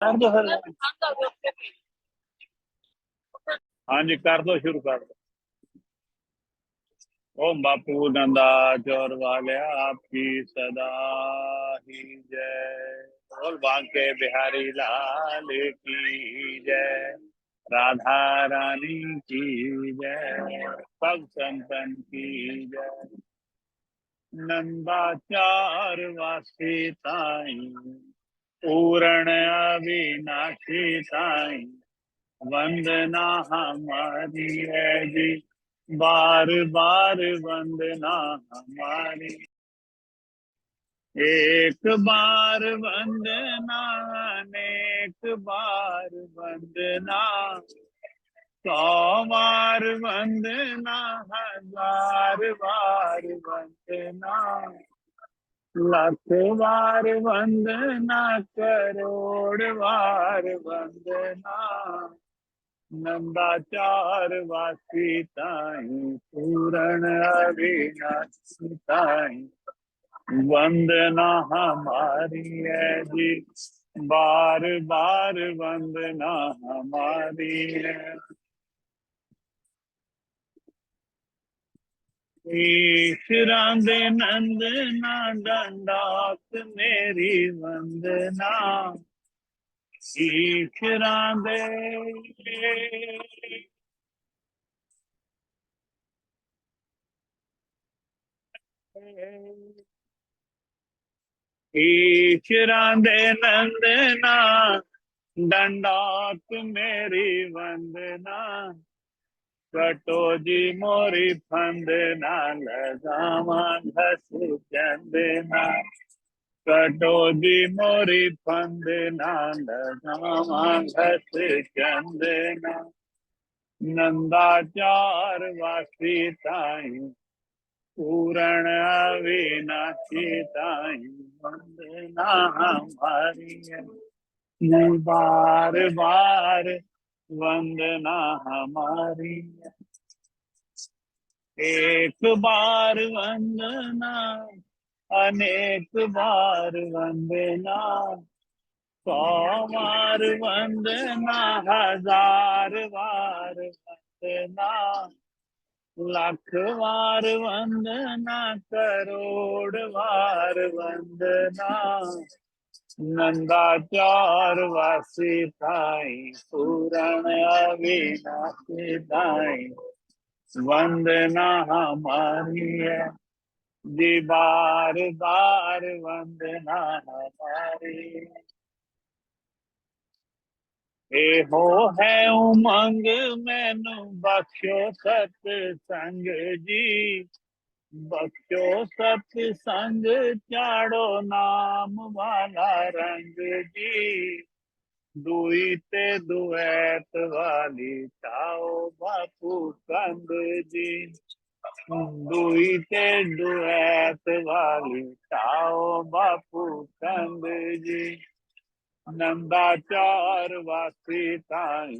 कर दो फिर। हाँ जी, कर दो, शुरू कर दो। ओम बापू नंदा चोर वाले आपकी सदा ही जय। बोल बांके बिहारी लाल की जय। राधा रानी की जय। सब संतन की जय। नंदाचार वासी ताई पूर्ण अविनाशी ताई वंदना हमारी है जी। बार बार वंदना हमारी। एक बार वंदना अनेक बार वंदना। 100 बार वंदना 1000 बार वंदना। लाख बार वंदना करोड़ बार वंदना। नंदाचार वासी ताई पूर्ण अविनाशी ताई वंदना हमारी है जी। बार बार वंदना हमारी है। ईश्वरां दे नंदना दंडात मेरी वंदना। ईश्वरां दे ईश्वरां दे नंदना दंडात मेरी वंदना। कटो जी मोरी फंदना लगावा घस चंदना। कटो जी मोरी फंदना लगावा घस चंदना। नंदाचार वासी ताई पूर्ण अविनाशी ताई वंदना हमारी है। बार बार वंदना हमारी है। एक बार वंदना अनेक बार वंदना। 100 बार वंदना 1000 बार वंदना। लाख बार वंदना करोड़ बार वंदना। नंदाचार वासी ताई पूर्ण अविनाशी ताई वंदना हमारी है जी। बार बार वंदना हमारी। हो है उमंग मैनू बख्शो सतसंग जी। बख्शो सतसंग चाड़ो नाम वाला रंग जी। दुई ते दुएत वाली चाओ बापू कंद जी। दुई ते दुएत वाली चाओ बापू कंद जी। नंदाचार वासी ताई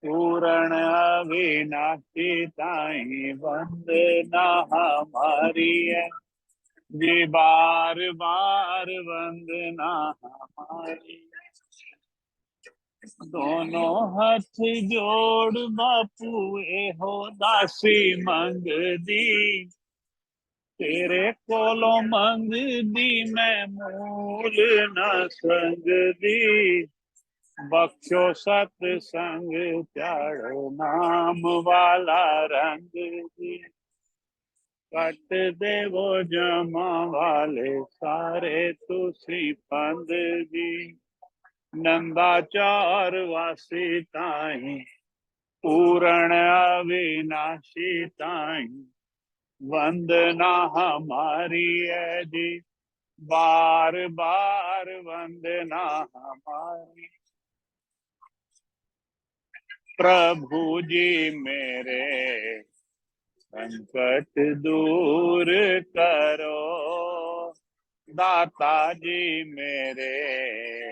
पूर्ण अविनाशी ताई वंदना हमारी है जी। बार बार वंदना हमारी। दोनों हाथ जोड़ बापू एहो दासी मंग दी। तेरे कोलो मंग दी मैं मूल न संग दी। बख्शो सतसंग चाड़ो नाम वाला रंग दी। कट देवो जमा वाले सारे तुसी पंद जी। नंदाचार वासी ताई पूर्ण अविनाशी ताई वंदना हमारी है जी। बार बार वंदना हमारी। प्रभु जी मेरे संकट दूर करो। दाता जी मेरे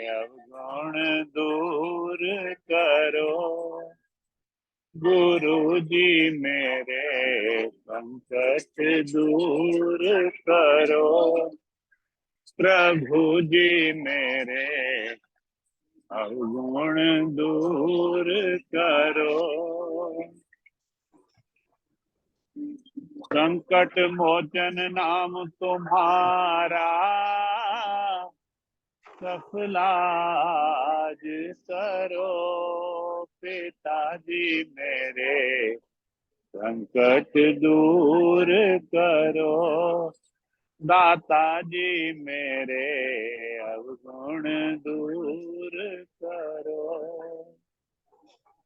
अवगुण दूर करो। गुरु जी मेरे संकट दूर करो। प्रभु जी मेरे अवगुण दूर करो। संकट मोचन नाम तुम्हारा, सफलाज करो। पिताजी मेरे संकट दूर करो। दाता जी मेरे अवगुण दूर करो।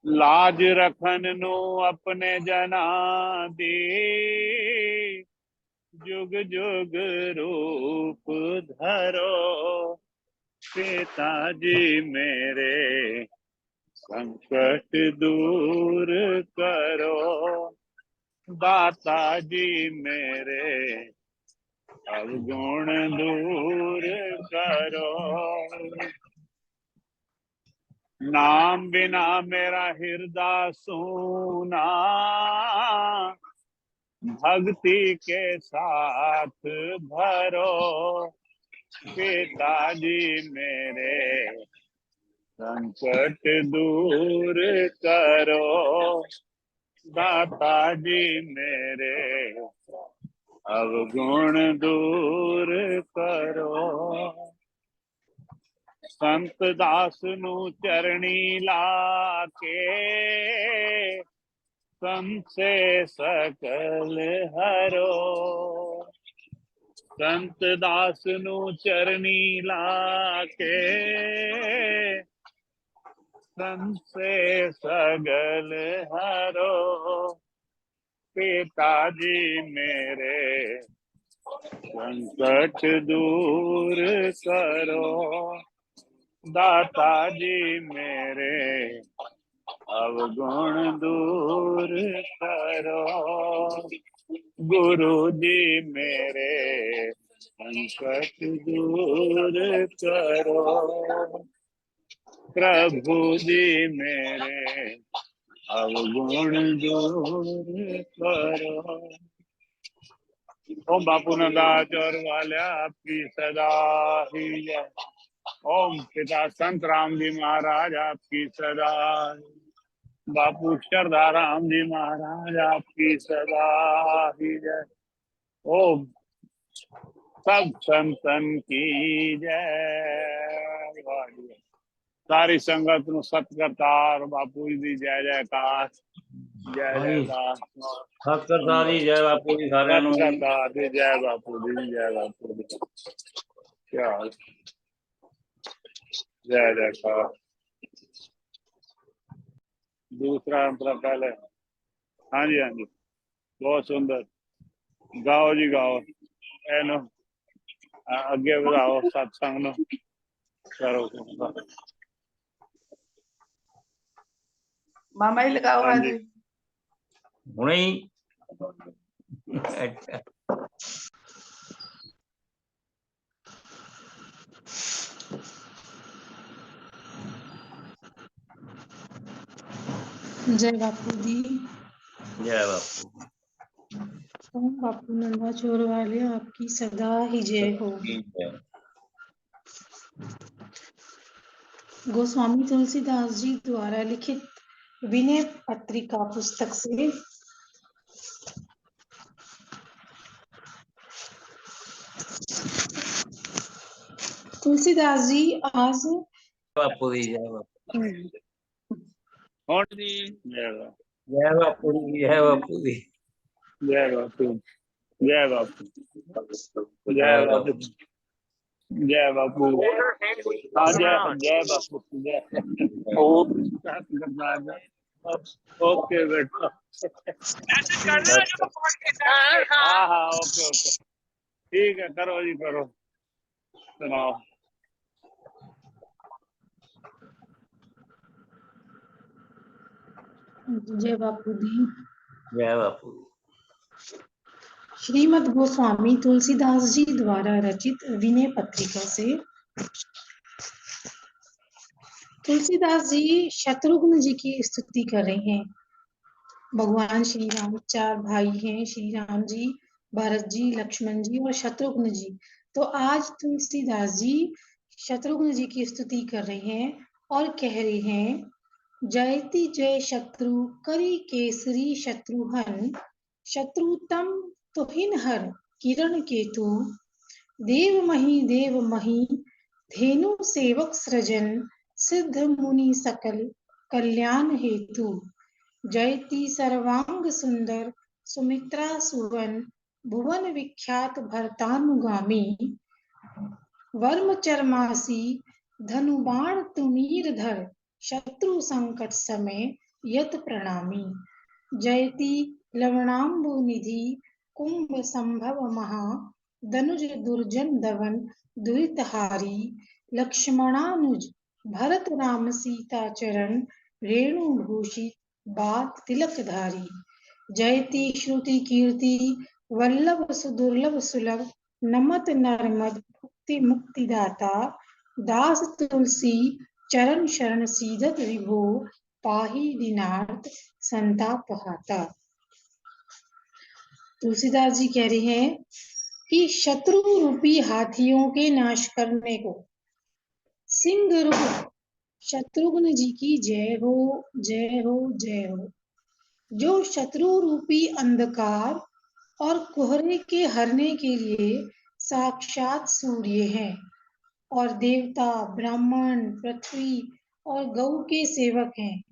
लाज रखन नु अपने जना दी, जुग जुग रूप धरो। पिताजी मेरे संकट दूर करो। दाता जी मेरे अवगुण दूर करो। नाम बिना मेरा हृदय सूना, भक्ति के साथ भरो। पिताजी मेरे संकट दूर करो। दाता जी मेरे अवगुण दूर करो। संत दास नु चरणी लाके, संसे सकल हरो। संत दास नु चरणी लाके, संसे सगल हरो। पिताजी मेरे संकट दूर करो। दाता जी मेरे अवगुण दूर करो। गुरु जी मेरे संकट दूर करो। प्रभु जी मेरे अवगुण दूर करो। ओम बापू नंदास और वाल्या आपकी सदा ही जय। ओम पिता संत राम जी महाराज आपकी सदा। बापू श्रद्धा राम जी महाराज आपकी सदा ही जय। ओम सब संतन की जय। सारी संगत नु सतकरतार बापू जी दी जय जयकार। जय जयकार। सतकरतार जी जय बापू जी सारे नु। सतकरतार जी जय बापू जी जय बापू जी। क्या हाल? जय जयकार। दूसरा अंतरा पहले। हाँ जी हाँ जी, बहुत सुंदर। गाओ जी गाओ। एनो अगे बढ़ाओ सत्संग नो करो। मामा ही लगाओ हाँ आज। जी। हुणे ही जय बापू दी। जय बापू। ओम बापू नंदा चोर वाले आपकी सदा ही जय हो। गोस्वामी तुलसीदास जी द्वारा लिखित विनय पत्रिका पुस्तक से तुलसीदास जी आज बापू जी जय बापू। कौन जी? जय बापू। जय बापू जी जय बापू जी। जय बापू। जय बापू। जय बापू। जय बापू। हाँ जय जय बापू जय। ओके बेटा। हाँ हाँ ओके ओके ठीक है, करो जी करो। सुनाओ। जय बापू दी। जय बापू। श्रीमद् गोस्वामी तुलसीदास जी द्वारा रचित विनय पत्रिका से तुलसीदास जी शत्रुघ्न जी की स्तुति कर रहे हैं। भगवान श्री राम 4 भाई हैं, श्री राम जी, भरत जी, लक्ष्मण जी और शत्रुघ्न जी। तो आज तुलसीदास जी शत्रुघ्न जी की स्तुति कर रहे हैं और कह रहे हैं, जयति जय शत्रु करी केसरी शत्रुहन, शत्रुतम तुहिन हर किरण केतु, देव मही धेनु सेवक सृजन, सिद्ध मुनि सकल कल्याण हेतु। जयति सर्वांग सुंदर सुमित्रा सुवन, भुवन विख्यात भरतानुगामी, वर्म चरमासी धनुबाण तुमीर धर, शत्रु संकट समय यत प्रणामी। जयति लवणाम्बु निधि कुंभ संभव महा, धनुज दुर्जन दवन दुरितहारी, लक्ष्मणानुज भरत राम सीता चरण, रेणु भूषित बात तिलकधारी। जयति श्रुति कीर्ति वल्लभ सुदुर्लभ सुलभ, नमत नरमद मुक्ति मुक्तिदाता, दास तुलसी चरण शरण सीदत विभो, पाही दीनार्थ संताप हाता। तुलसीदास जी कह रहे हैं कि शत्रु रूपी हाथियों के नाश करने को सिंह रूप शत्रुघ्न जी की जय हो, जय हो, जय हो। जो शत्रु रूपी अंधकार और कोहरे के हरने के लिए साक्षात सूर्य हैं और देवता ब्राह्मण पृथ्वी और गौ के सेवक हैं,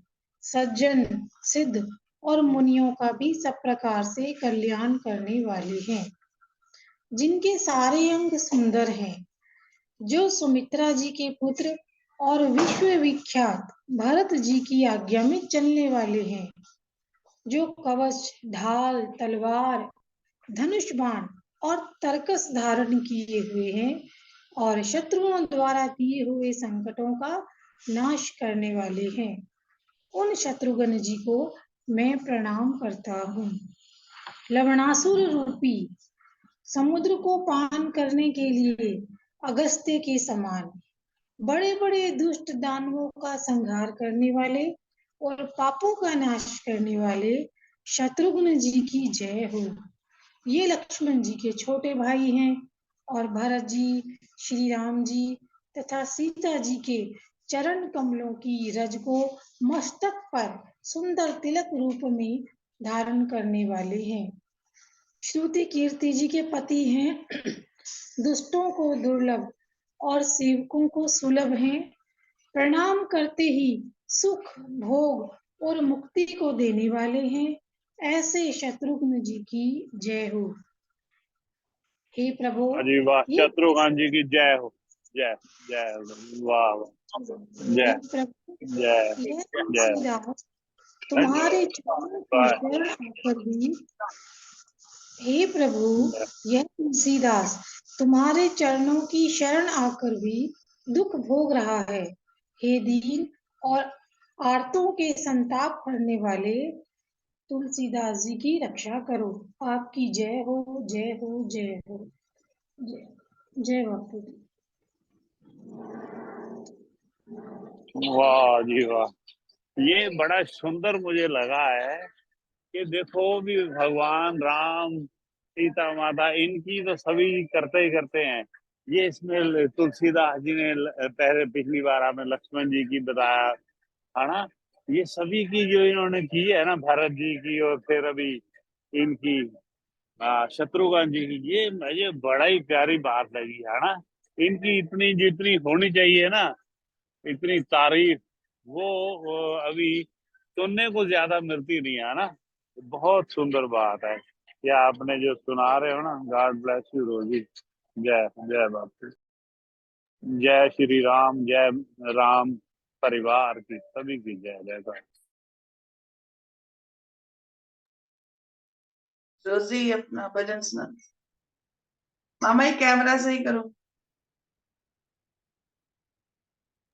सज्जन सिद्ध और मुनियों का भी सब प्रकार से कल्याण करने वाले हैं, जिनके सारे अंग सुंदर हैं, जो सुमित्रा जी के पुत्र और विश्व विख्यात भरत जी की आज्ञा में चलने वाले हैं, जो कवच ढाल तलवार धनुष बाण और तरकस धारण किए हुए हैं और शत्रुओं द्वारा दिए हुए संकटों का नाश करने वाले हैं। उन शत्रुघ्न जी को मैं प्रणाम करता हूँ। लवणासुर रूपी समुद्र को पान करने के लिए अगस्त्य के समान बड़े बड़े दुष्ट दानवों का संहार करने वाले और पापों का नाश करने वाले शत्रुघ्न जी की जय हो। ये लक्ष्मण जी के छोटे भाई हैं और भरत जी, श्री राम जी तथा सीता जी के चरण कमलों की रज को मस्तक पर सुंदर तिलक रूप में धारण करने वाले हैं। श्रुति कीर्ति जी के पति हैं, दुष्टों को दुर्लभ और सेवकों को सुलभ हैं। प्रणाम करते ही सुख भोग और मुक्ति को देने वाले हैं। ऐसे शत्रुघ्न जी की जय हो। हे प्रभु, अजी वाह, ये शत्रुघ्न जी की जय हो, जय जय, वाह वाह, हे जय प्रभु, जय यह जय। तुलसीदास तुम्हारे चरणों की शरण आकर भी हे प्रभु, यह तुलसीदास तुम्हारे चरणों की शरण आकर भी दुख भोग रहा है। हे दीन और आर्तों के संताप करने वाले तुलसीदास जी की रक्षा करो। आपकी जय हो, जय हो, जय हो, जय जय बापू। वाह जी वाह, ये बड़ा सुंदर मुझे लगा है कि देखो भी भगवान राम सीता माता इनकी तो सभी करते ही करते हैं। ये इसमें तुलसीदास जी ने पहले पिछली बार हमें लक्ष्मण जी की बताया है ना, ये सभी की जो इन्होंने की है ना, भरत जी की और फिर अभी इनकी शत्रुघ्न जी की, ये मुझे बड़ा ही प्यारी बात लगी है ना। इनकी इतनी जितनी होनी चाहिए ना, इतनी तारीफ, वो अभी सुनने को ज्यादा मिलती नहीं है ना। बहुत सुंदर बात है ये आपने जो सुना रहे हो ना। गॉड ब्लेस यू रोजी। जय जय बापू, जय श्री राम, जय राम परिवार की सभी की जय जय। रोजी अपना भजन सुना। मामा ये कैमरा सही करो।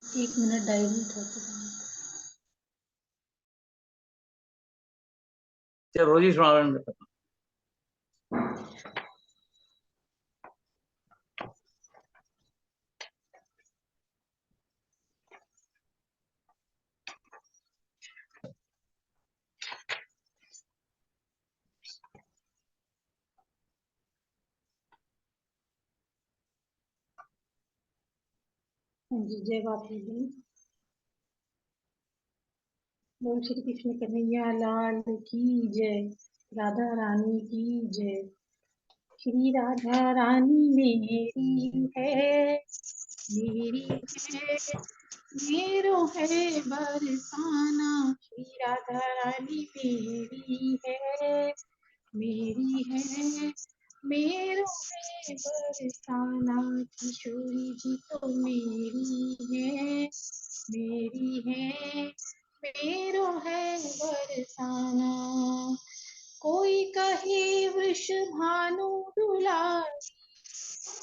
1 मिनट डायल्यूट होते चलो रोजी सुना रहे। जी, जय बापू जी। बोल श्री कृष्ण कन्हैया लाल की जय। राधा रानी की जय। श्री राधा रानी मेरी है, मेरी है, मेरो है बरसाना। श्री राधा रानी मेरी है, मेरी है, मेरो है बरसाना। किशोरी जी तो मेरी है, मेरी है, मेरो है बरसाना। कोई कहे वृषभानु दुलारी,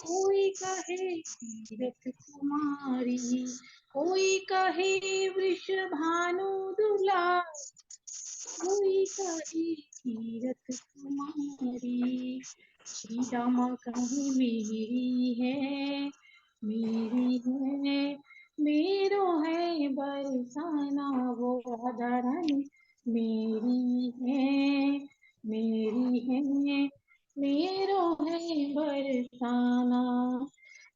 कोई कहे तीरथ कुमारी, कोई कहे वृषभानु दुलारी, कोई कहे तीरथ कुमारी। श्री रामा कहे मेरी है, मेरी है, मेरो है बरसाना। वो राधा रानी मेरी है, मेरी है, मेरो है बरसाना।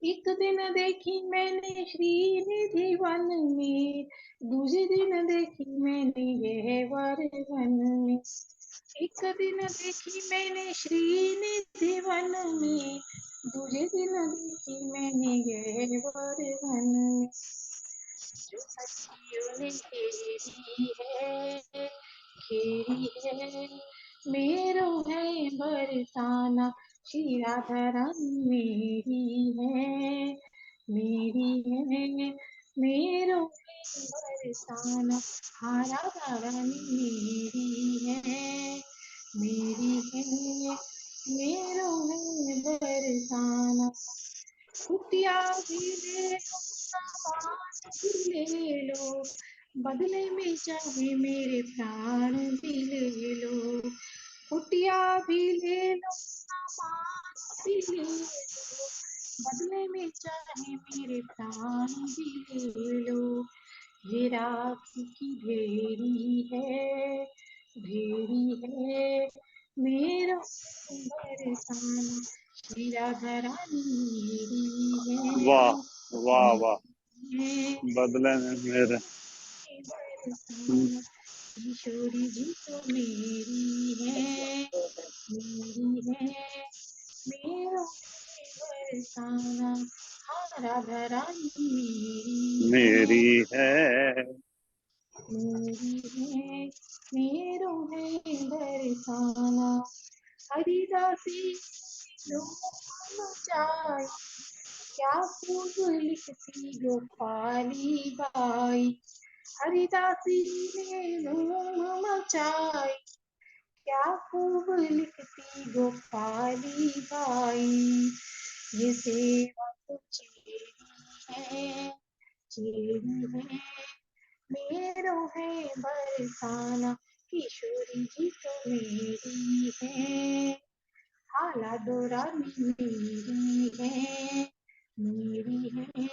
एक दिन देखी मैंने श्रीनिधि वन में, दूसरे दिन देखी मैंने यह वर वन में। एक दिन देखी मैंने श्रीनिधि वन में, दूसरे दिन देखी मैंने यह वर वन में। जो सखियों ने खेरी है, खेरी है, मेरो है बरसाना। श्री राधा रानी मेरी है, मेरी है, मेरो है बरसाना। हाँ राधा रानी मेरी है, मेरी है, मेरो है बरसाना। कुटिया भी ले लो, सामान भी ले लो, बदले में चाहे मेरे प्राण भी ले लो। कुटिया भी ले लो, सामान भी ले लो, बदले में चाहे मेरे प्राण भी ले लो। ये राखी की भेड़ी है, भेड़ी है, मेरा बरसाना। श्री राधा रानी मेरी है, वाह वाह वाह। है बदले में मेरे बरसाना। किशोरी जी तो मेरी है, मेरी है, मेरो बरसाना। हाँ राधा रानी मेरी मेरी है। मेरी है, मेरो है बरसाना। हरिदासी मचाई, क्या खूब लिखती गोपाली बाई। हरिदासी ने धूम मचाई, क्या खूब लिखती गोपाली बाई। ये सेवा तो चेरी है, चेरी है, मेरो है बरसाना। किशोरी जी तो मेरी है, हाला डोरा मेरी है, मेरी है,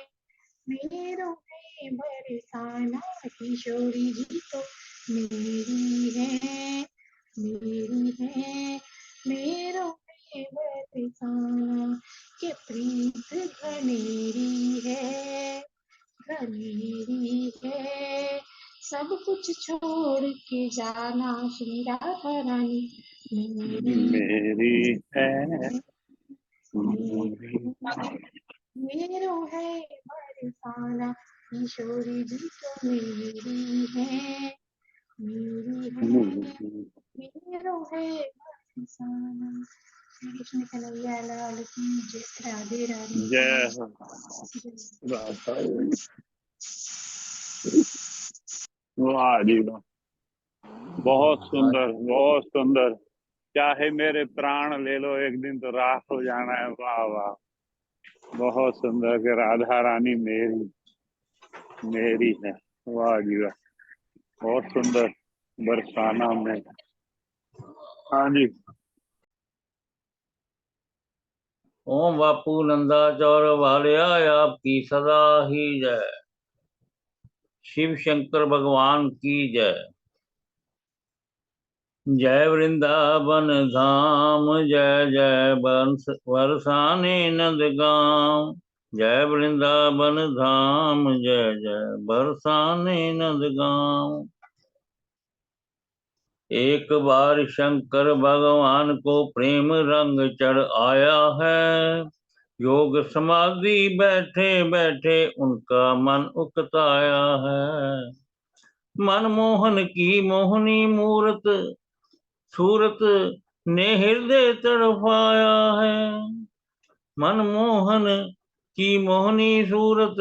मेरो है बरसाना। किशोरी जी तो मेरी है, मेरी है, मेरो है बरसाना। के प्रीत घनेरी है, घनेरी है, सब कुछ छोड़ के जाना। श्री राधा रानी मेरी मेरी है। मेरो है बरसाना। किशोरी जी तो मेरी है, मेरी है, मेरो है बरसाना। श्री कृष्ण कन्हैया लाल की जय। राधे राधे। जय हो। जय। वाह जी वाह। बहुत सुंदर, बहुत सुंदर। चाहे मेरे प्राण ले लो, एक दिन तो राख हो जाना है। वाह वाह, बहुत सुंदर कि राधा रानी मेरी, मेरी है। वाह जी वाह, बहुत सुंदर। बरसाना में। हाँ जी। ओम बापू नंदाचौर वालिया आपकी सदा ही जय। शिव शंकर भगवान की जय। जय वृंदावन धाम, जय जय बरसाने नंदगांव। जय वृंदावन धाम, जय जय बरसाने नंदगांव। एक बार शंकर भगवान को प्रेम रंग चढ़ आया है। योग समाधि बैठे बैठे उनका मन उकताया है। मनमोहन की मोहनी मूरत सूरत ने हृदय तड़पाया है। मनमोहन की मोहनी सूरत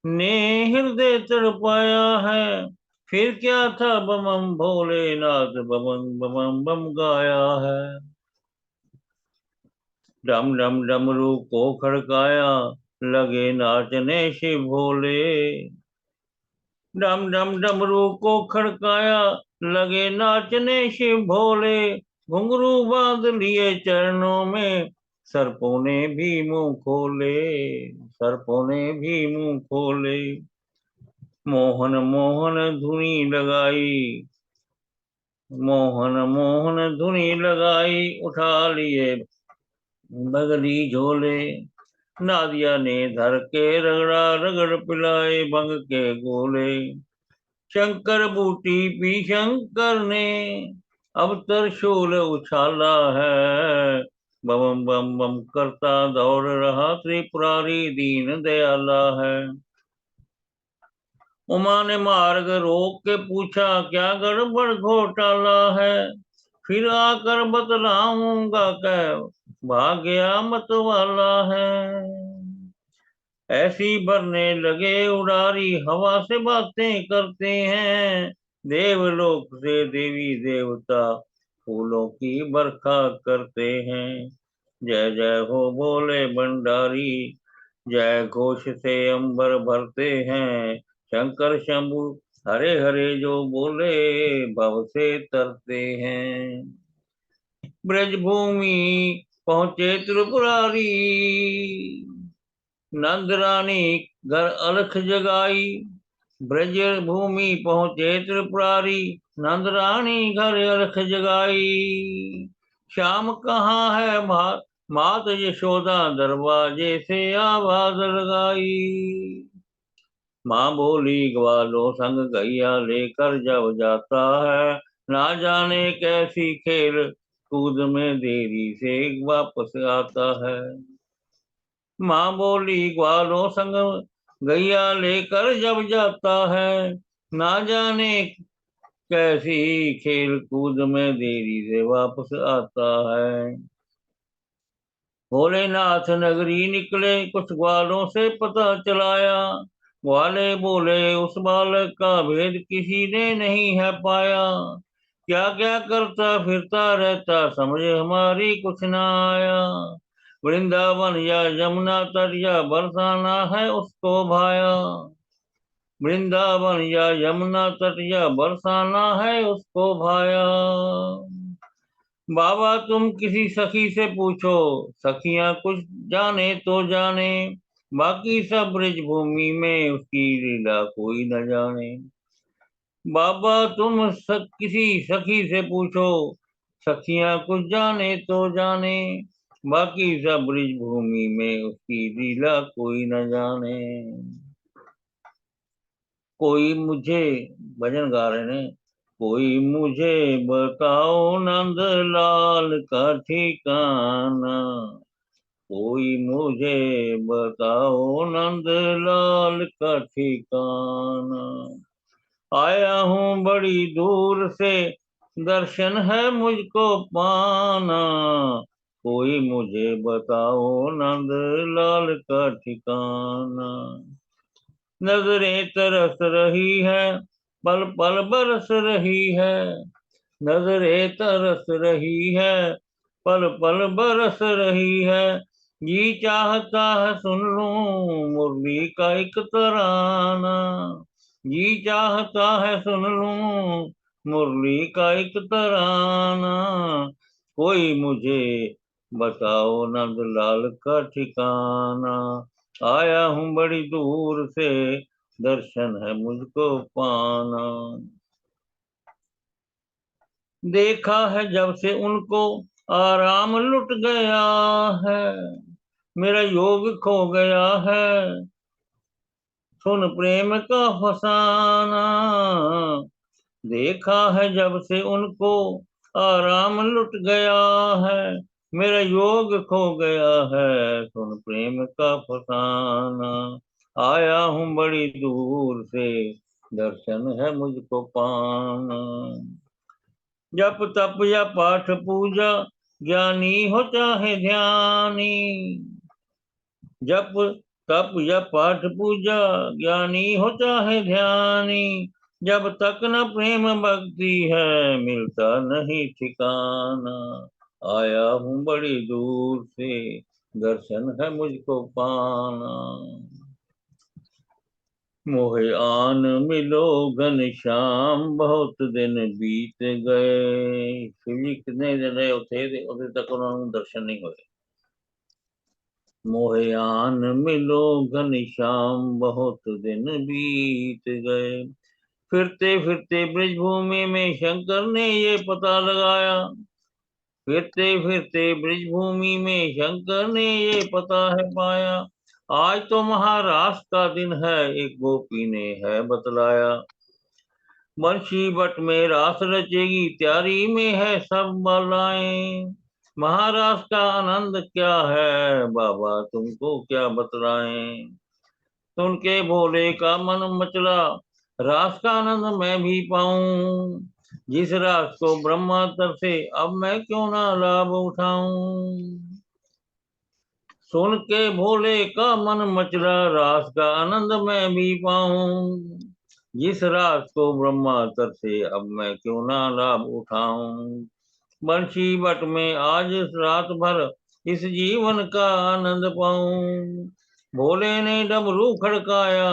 ने हृदय तड़पाया है। फिर क्या था बमम भोलेनाथ बमम बमम बम गाया है। डम डम डमरू को खड़काया लगे नाचने शिव भोले। डम डम डमरू को खड़काया लगे नाचने शिव भोले। घुंघरू बांध लिए चरणों में सर्पों ने भी मुंह खोले। सर्पों ने भी मुंह खोले। मोहन मोहन धुनी लगाई। मोहन मोहन धुनी लगाई उठा लिए बगली झोले। नादिया ने धर के रगड़ा रगड़ पिलाए भंग के गोले। शंकर बूटी पी शंकर ने अब त्रिशूल उछाला है। बम बम बम करता दौड़ रहा त्रिपुरारी दीन दयाला है। उमा ने मार्ग रोक के पूछा क्या गड़बड़ घोटाला है। फिर आकर बतलाऊंगा कह भाग्या मत वाला है। ऐसी भरने लगे उड़ारी हवा से बातें करते हैं। देवलोक से देवी देवता फूलों की बरखा करते हैं। जय जय हो भोले भंडारी जय घोष से अंबर भरते हैं। शंकर शंभु हरे हरे जो बोले भव से तरते हैं। ब्रजभूमि पहुंचे त्रिपुरारी नंद रानी घर अलख जगाई। ब्रज भूमि पहुंचे त्रिपुरारी नंद रानी घर अलख जगाई। श्याम कहाँ है मात यशोदा दरवाजे से आवाज लगाई। माँ बोली ग्वालों संग गैया लेकर जब जाता है। ना जाने कैसी खेल कूद में देरी से वापस आता है। माँ बोली ग्वालों संग गैया लेकर जब जाता है। ना जाने कैसी खेल कूद में देरी से वापस आता है। भोलेनाथ नगरी निकले कुछ ग्वालों से पता चलाया। ग्वाले बोले उस बालक का भेद किसी ने नहीं है पाया। क्या क्या करता फिरता रहता समझ हमारी कुछ ना आया। वृंदावन या यमुना तट या बरसाना है उसको भाया। वृंदावन या यमुना तट या बरसाना है उसको भाया। बाबा तुम किसी सखी से पूछो सखियां कुछ जाने तो जाने। बाकी सब ब्रज भूमि में उसकी लीला कोई न जाने। बाबा तुम किसी सखी से पूछो सखियां कुछ जाने तो जाने। बाकी सब ब्रज भूमि में उसकी लीला कोई न जाने। कोई मुझे भजन गा रहे हैं। कोई मुझे बताओ नंद लाल का ठिकाना। कोई मुझे बताओ नंद लाल का ठिकाना। आया हूँ बड़ी दूर से दर्शन है मुझको पाना। कोई मुझे बताओ नंद लाल का ठिकाना। नजरें तरस रही है पल पल बरस रही है। नजरें तरस रही है पल पल बरस रही है। जी चाहता है सुन लूं मुरली का एक तराना। जी चाहता है सुन लूं मुरली का एक तराना। कोई मुझे बताओ नंदलाल का ठिकाना। आया हूँ बड़ी दूर से दर्शन है मुझको पाना। देखा है जब से उनको आराम लुट गया है। मेरा योग खो गया है सुन प्रेम का फसाना। देखा है जब से उनको आराम लुट गया है, मेरा योग खो गया है, सुन प्रेम का फसाना। आया हूँ बड़ी दूर से, दर्शन है मुझको पाना। जप तप या पाठ पूजा, ज्ञानी हो चाहे ध्यानी। जप तप या पाठ पूजा, ज्ञानी हो चाहे ध्यानी। जब तक न प्रेम भक्ति है, मिलता नहीं ठिकाना। आया हूँ बड़ी दूर से, दर्शन है मुझको पाना। मोहे आन मिलो घनश्याम, बहुत दिन बीत गए। शिव जी कितने दिन रहे उथे तक उन्होंने दर्शन नहीं हुए। मोहे आन मिलो घनश्याम, बहुत दिन बीत गए। फिरते फिरते ब्रजभूमि में शंकर ने ये पता लगाया। फिरते फिरते ब्रजभूमि में शंकर ने ये पता है पाया। आज तो महारास का दिन है, एक गोपी ने है बतलाया। बंशी बट में रास रचेगी, त्यारी में है सब बलाएं। महाराज का आनंद क्या है, बाबा तुमको क्या बतलाएं। सुन के भोले का मन मचला, रास का आनंद मैं भी पाऊं। जिस रास को ब्रह्मा तरसे, अब मैं क्यों ना लाभ उठाऊं। सुन के भोले का मन मचला, रास का आनंद मैं भी पाऊं। जिस रात को ब्रह्मा तरसे, अब मैं क्यों ना लाभ उठाऊं। बंशी बट में आज रात भर, इस जीवन का आनंद पाऊं। भोले ने डमरू खड़काया,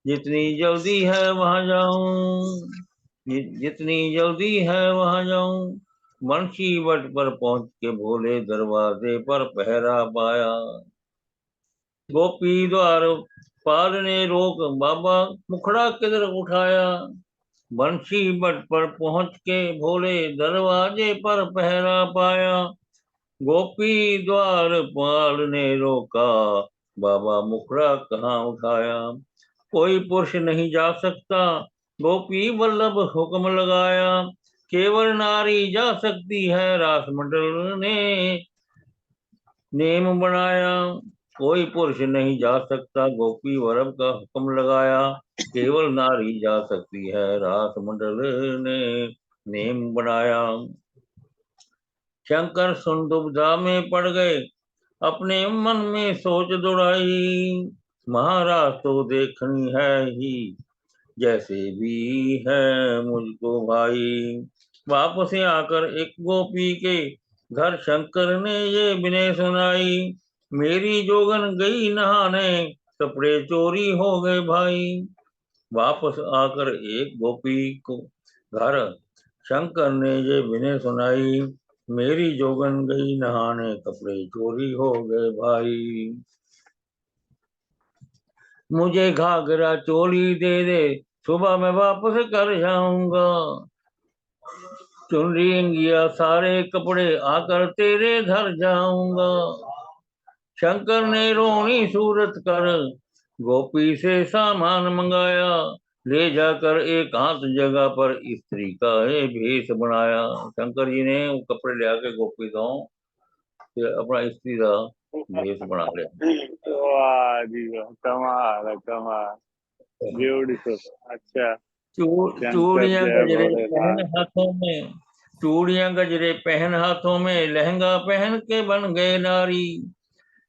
जितनी जल्दी है वहां जाऊं। जितनी जल्दी है वहां जाऊं। बंशी बट पर पहुंच के भोले दरवाजे पर पहरा पाया। गोपी द्वार पाल ने रोक, बाबा मुखड़ा किधर उठाया। बंशी बट पर पहुंच के भोले दरवाजे पर पहरा पाया। गोपी द्वार पाल ने रोका, बाबा मुखड़ा कहाँ उठाया। कोई पुरुष नहीं जा सकता, गोपी वल्लभ हुक्म लगाया। केवल नारी जा सकती है, रास मंडल ने नेम बनाया। कोई पुरुष नहीं जा सकता, गोपी वल्लभ का हुक्म लगाया। केवल नारी जा सकती है, रास मंडल ने नेम बनाया। शंकर सुन दुविधा में पड़ गए, अपने मन में सोच दौड़ाई। महाराज तो देखनी है ही, जैसे भी है मुझको भाई। वापस आकर एक गोपी के घर शंकर ने ये विनय सुनाई। मेरी जोगन गई नहाने, कपड़े चोरी हो गए भाई। वापस आकर एक गोपी को घर शंकर ने ये विनय सुनाई। मेरी जोगन गई नहाने, कपड़े चोरी हो गए भाई। मुझे घाघरा चोली दे दे, सुबह मैं वापस कर जाऊंगा। चुनरी अंगिया सारे कपड़े, आकर तेरे घर जाऊंगा। शंकर ने रोनी सूरत कर, गोपी से सामान मंगाया। ले जाकर एकांत जगह पर स्त्री का ये भेष बनाया। शंकर जी ने वो कपड़े ले आके गोपी को अपना स्त्री का भेष बना लिया। वाह जी वाह, कमाल है कमाल, ब्यूटीफुल। अच्छा, शंकर चूड़ियां जय गजरे पहन भोलेनाथ। हाथों में, चूड़ियां गजरे पहन हाथों में, लहंगा पहन के बन गए नारी।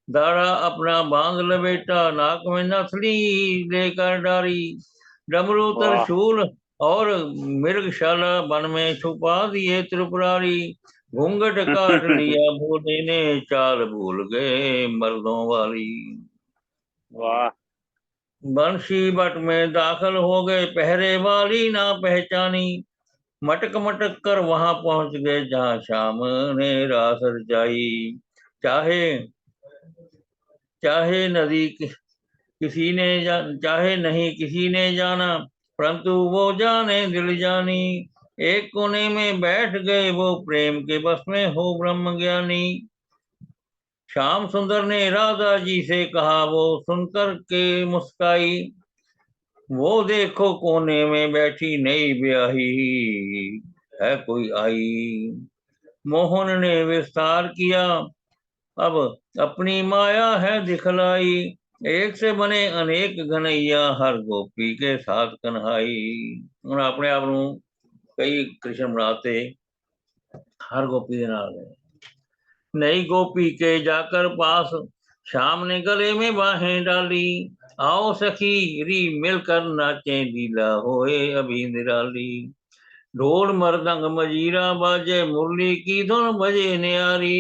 दाढ़ा अपना बांध लपेटा, नाक में नथनी लेकर डारी। डमरू वाह त्रिशूल और मृगशाला वन में छुपा दिए त्रिपुरारी। घूंघट काट लिया भोले ने, चाल भूल गए मर्दों वाली। वाह बंशी बट में दाखिल हो गए, पहरे वाली ना पहचानी। मटक मटक कर वहां पहुंच गए, जहां शाम ने रास रचाई। चाहे चाहे नदी किसी ने चाहे नहीं किसी ने जाना, परंतु वो जाने दिल जानी। एक कोने में बैठ गए वो, प्रेम के बस में हो ब्रह्म ज्ञानी। श्याम सुंदर ने राधा जी से कहा, वो सुनकर के मुस्काई। वो देखो कोने में बैठी नई ब्याही, है कोई आई। मोहन ने विस्तार किया, अब अपनी माया है दिखलाई। एक से बने अनेक घनैया, हर गोपी के साथ कन्हाई। ਹੁਣ ਆਪਣੇ ਆਪ ਨੂੰ ਕਈ ਕ੍ਰਿਸ਼ਨ ਬਣਾਤੇ, हर गोपी के नाल है। नई गोपी के जाकर पास, शाम ने गले में बाहें डाली। आओ सखी री मिलकर नाचे, लीला होए अभी निराली। ढोल मृदंग मजीरा बाजे, मुरली की धुन बजे न्यारी।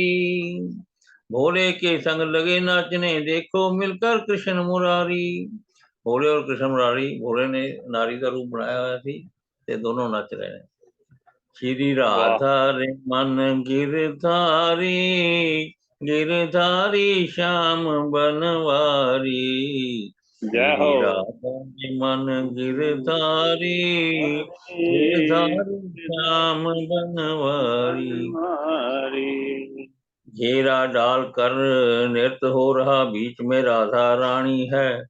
भोले के संग लगे नाचने, देखो मिलकर कृष्ण मुरारी। भोले और कृष्ण मुरारी, भोले ने नारी का रूप बनाया हुआ थी, ते दोनों नाच रहे हैं। श्री वाह राधा रे मन गिरधारी, गिरधारी श्याम बनवारी। जय हो। श्री राधा रे मन गिरधारी, गिरधारी श्याम बनवारी। हरी घेरा डालकर नृत्य हो रहा, बीच में राधा रानी है।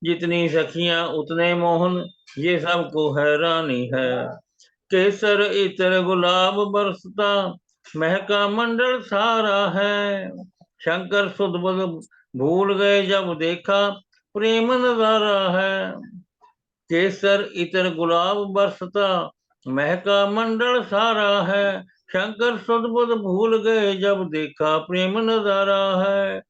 जितनी सखियां उतने मोहन, ये सबको हैरानी है। केसर इतर गुलाब बरसता, महका मंडल सारा है। शंकर सुध बुध भूल गए जब देखा, प्रेम नजारा है। केसर इतर गुलाब बरसता, महका मंडल सारा है। शंकर सुध बुध भूल गए जब देखा, प्रेम नजारा है।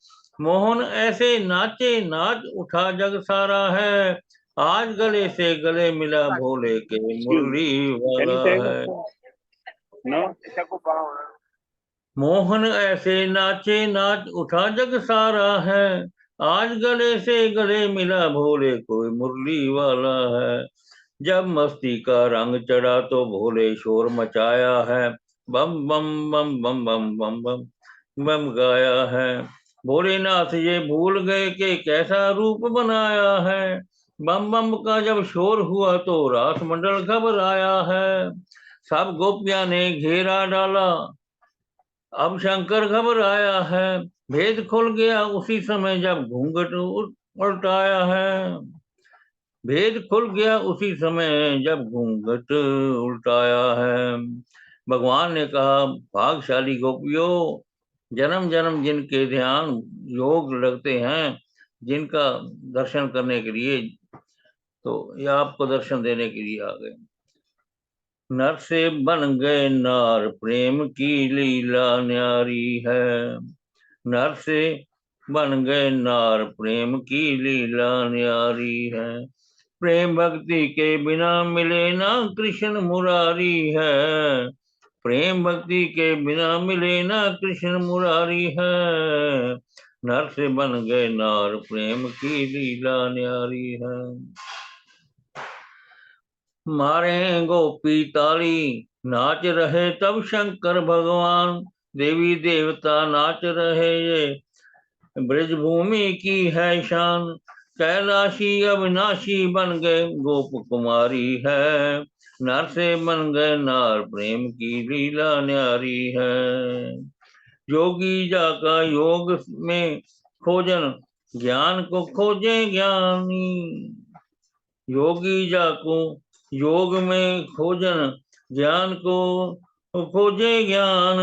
मोहन ऐसे नाचे, नाच उठा जग सारा है। आज गले से गले मिला, भोले के Excuse me. Murali Can you वाला take है। it? No? मोहन ऐसे नाचे, नाच उठा जग सारा है। आज गले से गले मिला, भोले कोई मुरली वाला है। जब मस्ती का रंग चढ़ा, तो भोले शोर मचाया है। बम बम बम बम बम बम बम बम गाया है। भोलेनाथ ये भूल गए कि कैसा रूप बनाया है। बम बम का जब शोर हुआ, तो रास मंडल घबराया है। सब गोपियां ने घेरा डाला, अब शंकर घबराया है। भेद खुल गया उसी समय, जब घूंघट उल्टाया है। भेद खुल गया उसी समय, जब घूंघट उल्टाया है। भगवान ने कहा, भागशाली गोपियों, जन्म जन्म जिनके ध्यान योग लगते हैं, जिनका दर्शन करने के लिए, तो ये आपको दर्शन देने के लिए आ गए। नर से बन गए नार, प्रेम की लीला न्यारी है। नर से बन गए नार, प्रेम की लीला न्यारी है। प्रेम भक्ति के बिना मिले ना कृष्ण मुरारी है। प्रेम भक्ति के बिना मिले ना कृष्ण मुरारी है। नर से बन गए नार, प्रेम की लीला न्यारी है। मारे गोपी ताली, नाच रहे तब शंकर भगवान। देवी देवता नाच रहे, ये ब्रज भूमि की है शान। कैलाशी अविनाशी बन गए, गोप कुमारी है। नर से बन गए नार, प्रेम की लीला न्यारी है। योगी जाका योग में खोजन, ज्ञान को खोजे ज्ञानी। योगी जाको योग में खोजन, ज्ञान को खोजे ज्ञान।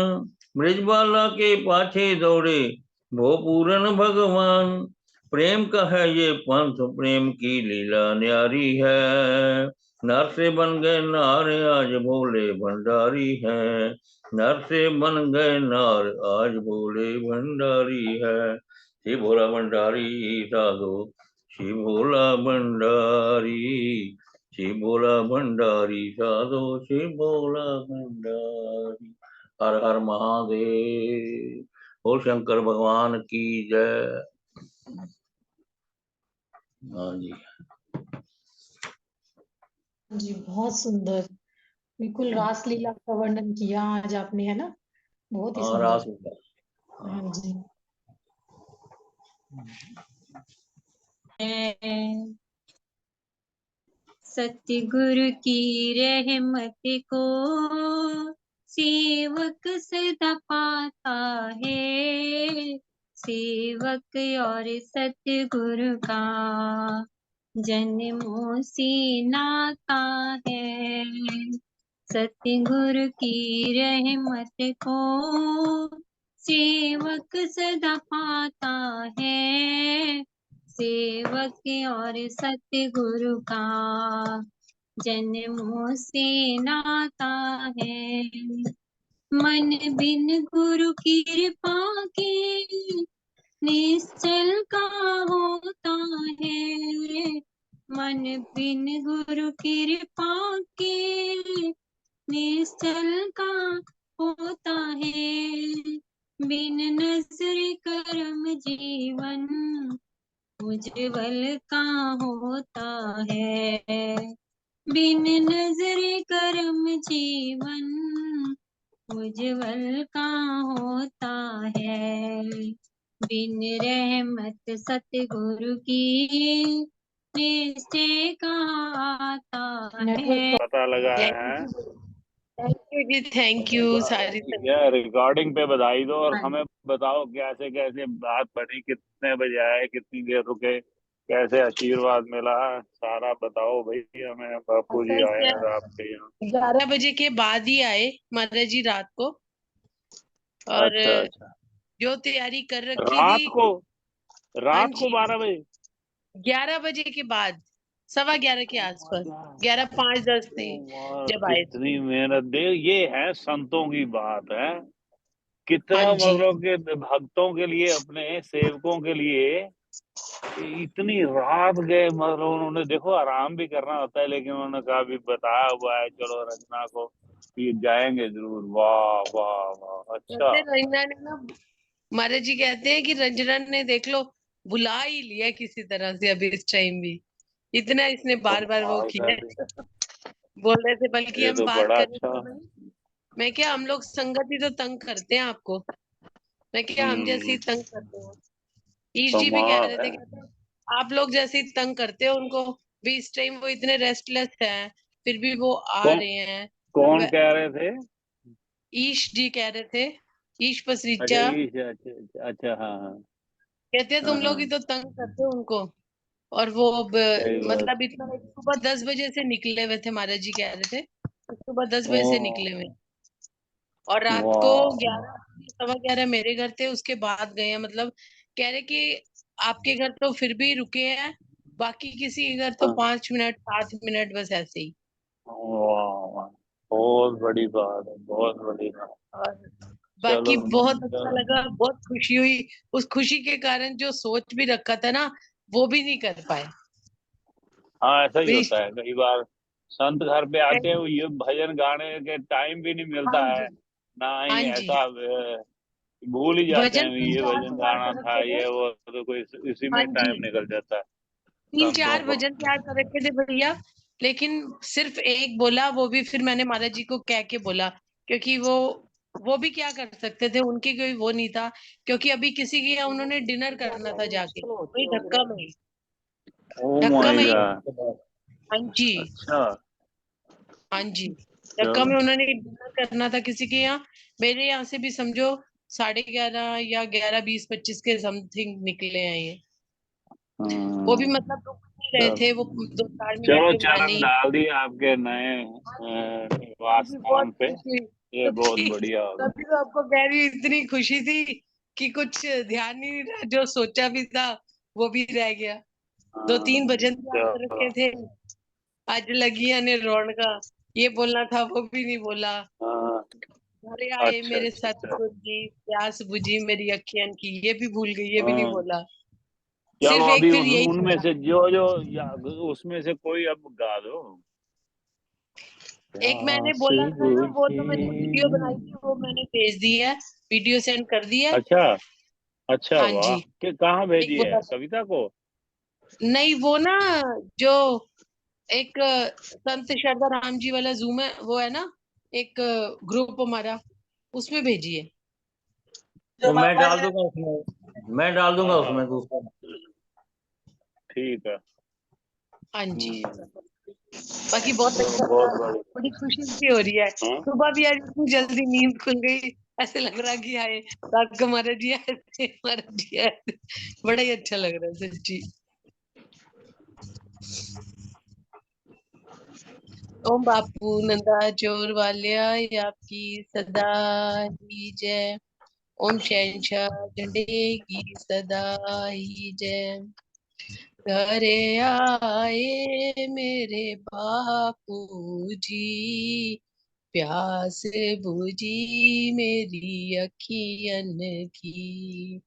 ब्रजबाला के पाछे दौड़े, वो पूरन भगवान। प्रेम का है ये पंथ, प्रेम की लीला न्यारी है। नर से बन गए नार, आज भोले भंडारी है। नर से बन गए नार, आज भोले भंडारी है। श्री भोला भंडारी साधो, श्री भोला भंडारी, श्री भोला भंडारी साधो, श्री भोला भंडारी। हर हर महादेव। बोल शंकर भगवान की जय। हाँ जी। जी बहुत सुंदर, बिल्कुल रासलीला का वर्णन किया आज आपने, है ना? बहुत ही हाँ, सुंदर। रास हाँ जी। सतगुरु की रहमत को सेवक सदा पाता है। सेवक और सतगुरु का जन्मों से नाता है। सतगुरु की रहमत को सेवक सदा पाता है। सेवक और सतगुरु का जन्मों से नाता है। मन बिन गुरु की कृपा के निश्चल का होता है। मन बिन गुरु की कृपा के निश्चल का होता है। बिन नजर करम जीवन उज्जवल का होता है। बिन नजर करम जीवन उज्जवल का होता है। बिन रहमत सतगुरु की निश्चय का आता है। पता लगा थैंक है। यू जी, थैंक यू सारी या रिकॉर्डिंग पे बधाई दो और हाँ। हमें बताओ कैसे कैसे बात बनी, कितने बजे आए, कितनी देर रुके, कैसे आशीर्वाद मिला, सारा बताओ भाई हमें। बापू जी आए हैं आपके यहाँ। 11 बजे के बाद ही आए महाराज जी रात को। और अच्छा अच्छा, जो तैयारी कर रखी रात थी। को, हाँ रात को जी, 12 बजे? 11 बजे के बाद, 11:15 के आसपास, 11:05-10 थे जब आए थे। कितनी मेहनत दे, ये है संतों की बात है। कितना हाँ जी, मतलब कि भक्तों के लिए, अपने सेवकों के लिए इतनी रात गए। मतलब उन्होंने देखो आराम भी करना होता है, लेकिन उन्होंने कहा भी बताया हुआ है, चलो रचना को ये जाएंगे जरूर। वाह वाह वाह, अच्छा। कहते रंजना ने ना, महाराज जी कहते हैं कि रंजना ने देख लो बुला ही लिया किसी तरह से अभी इस टाइम भी। इतना इसने बार बार वो कमाल किया कर है। दिया। बोल रहे थे बल्कि ये हम तो बात बड़ा कर रहे अच्छा। थे मैं क्या हम लोग संगत ही तो तंग करते हैं आपको। मैं क्या हम जैसे ही तंग करते हैं। ईश जी भी कह कमाल रहे है। थे, कहते हैं, आप लोग जैसे ही तंग करते हो उनको भी। इस टाइम वो इतने रेस्टलेस हैं फिर भी वो आ कौन, रहे हैं। कौन कह रहे थे? ईश जी कह रहे थे, ईश अच्छा पसरीचा। अच्छा अच्छा अच्छा, हाँ हाँ कहते हैं हाँ तुम लोग ही हाँ, तो तंग करते हो उनको। और वो अब सही बात। मतलब इतना सुबह 10 बजे से निकले हुए थे महाराज जी कह रहे थे। सुबह 10 ओ बजे से निकले हुए और रात को वाह। 11, 11:15 मेरे घर थे, उसके बाद गए हैं। मतलब कह रहे कि आपके घर तो फिर भी रुके हैं, बाकी किसी के घर तो हाँ, 5 मिनट 7 मिनट बस ऐसे ही। वाह, बहुत बड़ी बात है, बहुत बड़ी बात। और बाकी चलो बहुत अच्छा चलो। लगा, बहुत खुशी हुई। उस खुशी के कारण जो सोच भी रखा था ना वो भी नहीं कर पाए। हाँ ऐसा ही भी होता है कई बार। संत घर पे आते हैं, हाँ ये भजन गाने के टाइम भी नहीं मिलता है, जी, ना ही हाँ जी। ऐसा भूल ही जाते भजन हैं भी तीन ये चार भजन तैयार गाना कर था, रखे थे। ये वो, तो कोई इसी हाँ में जी, टाइम निकल जाता है तीन संतों चार को। भजन तैयार कर रखे थे भैया। लेकिन सिर्फ एक बोला, वो भी फिर मैंने महाराज जी को कह के बोला, क्योंकि वो भी क्या कर सकते थे, उनकी कोई वो नहीं था। क्योंकि अभी किसी के यहाँ उन्होंने डिनर करना था जाके, वही धक्का में। ओ धक्का माय में ही। गॉड। हाँ जी, अच्छा। हाँ जी। धक्का में चलो। उन्होंने डिनर करना था किसी के यहाँ। मेरे यहाँ से भी समझो 11:30 या 11:20-25 के समथिंग निकले हैं ये। वो भी हम्म, मतलब रुक नहीं रहे चलो थे, वो 2-4 मिनट चलो, के बहाने चरण ही। डाल दिए आपके नए हाँ जी, बहुत वासस्थान पे। खुशी। ये बहुत क्योंकि बढ़िया होगा। तभी तो आपको कह रही हूँ, इतनी खुशी थी कि कुछ ध्यान ही नहीं रहा। जो सोचा भी था वो भी रह गया। 2-3 भजन तैयार कर चलो। रखे थे। आज लगी ने रोन का, ये बोलना था वो भी नहीं बोला। हाँ, अरे आए अच्छा मेरे अच्छा अच्छा। सतगुरु जी, प्यास बुझी मेरी अखियन की, ये भी भूल गई, ये भी नहीं हाँ, बोला। चलो सिर्फ अभी एक फिर यही उनमें बोला। से जो जो उसमें से कोई अब गा दो। एक मैंने प्यास बोला था ना, वो बुझी। तो मैंने वीडियो बनाई थी, वो मैंने भेज दी है। वीडियो सेंड कर दी है। अच्छा अच्छा, हाँ वाह। जी। कि कहाँ एक भेजी है, बोला था, कविता को? नहीं वो ना, जो एक संत श्रद्धा राम जी वाला जूम है, वो है ना एक ग्रुप हमारा, उसमें भेजी है। तो मैं डाल दूंगा उसमें, मैं डाल दूंगा हाँ उसमें हाँ, दूसरा। ठीक है। हाँ जी। हम्म, बाकी बहुत चलो अच्छा बहुत था। बड़ी। बड़ी खुशी सी हो रही है। हाँ सुबह भी आज इतनी जल्दी नींद खुल गई, ऐसे लग रहा कि आए रात को महाराज जी आए थे, महाराज जी आए थे। बड़ा ही अच्छा लग रहा है सच्ची। ओम बापू नंदा चोर वालिया आपकी सदा ही जय। ओम शहंशाह झंडे की सदा ही जय। घरे आए मेरे बापू जी, प्यास बुझी मेरी अखियन की।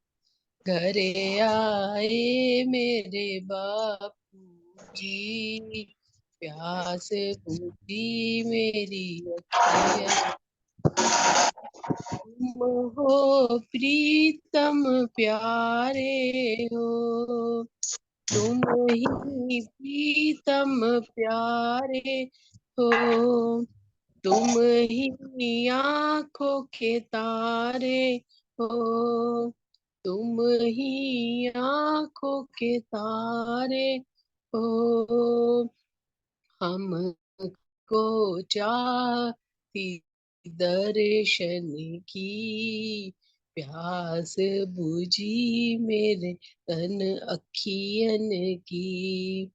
घरे आए मेरे बापू जी, प्यास बुझी मेरी अखियन। तुम हो प्रीतम प्यारे हो, तुम ही प्रीतम प्यारे हो, तुम ही आंखों के तारे हो, तुम ही आंखों के तारे हो। हमको चाहती दर्शन की, प्यास बुझी मेरे तन अखियन की।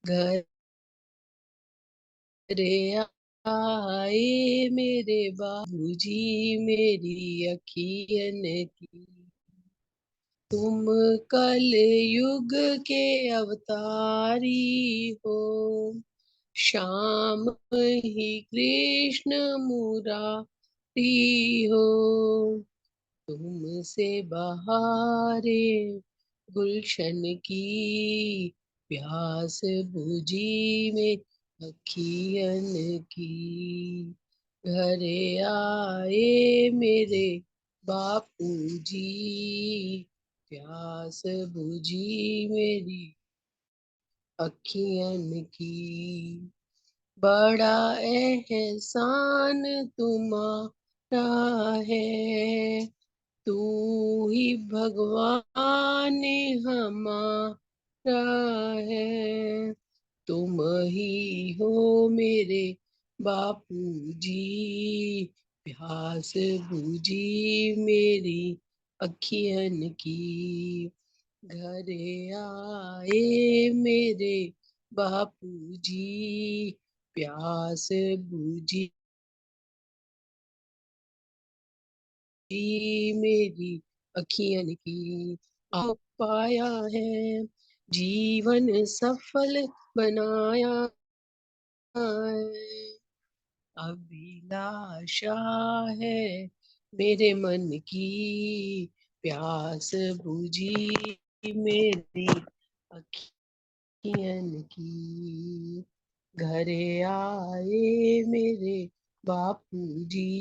घरे आए मेरे बाबूजी मेरी अखियन की। तुम कल युग के अवतारी हो, श्याम ही कृष्ण मुरारी हो। तुमसे बहारे गुलशन की, प्यास बुझी में अखियन की। घरे आए मेरे बापूजी, प्यास बुझी मेरी अखियन की। बड़ा एहसान तुम्हारा है, तू ही भगवान हमारा है। तुम ही हो मेरे बापूजी, प्यास बुझी मेरी अखियन की। घरे आए मेरे बापूजी, प्यास बुझी मेरी अखियन की। आप पाया है जीवन सफल बनाया है, अभिलाषा है मेरे मन की, प्यास बुझी मेरी अखियन की। घरे आए मेरे बापूजी,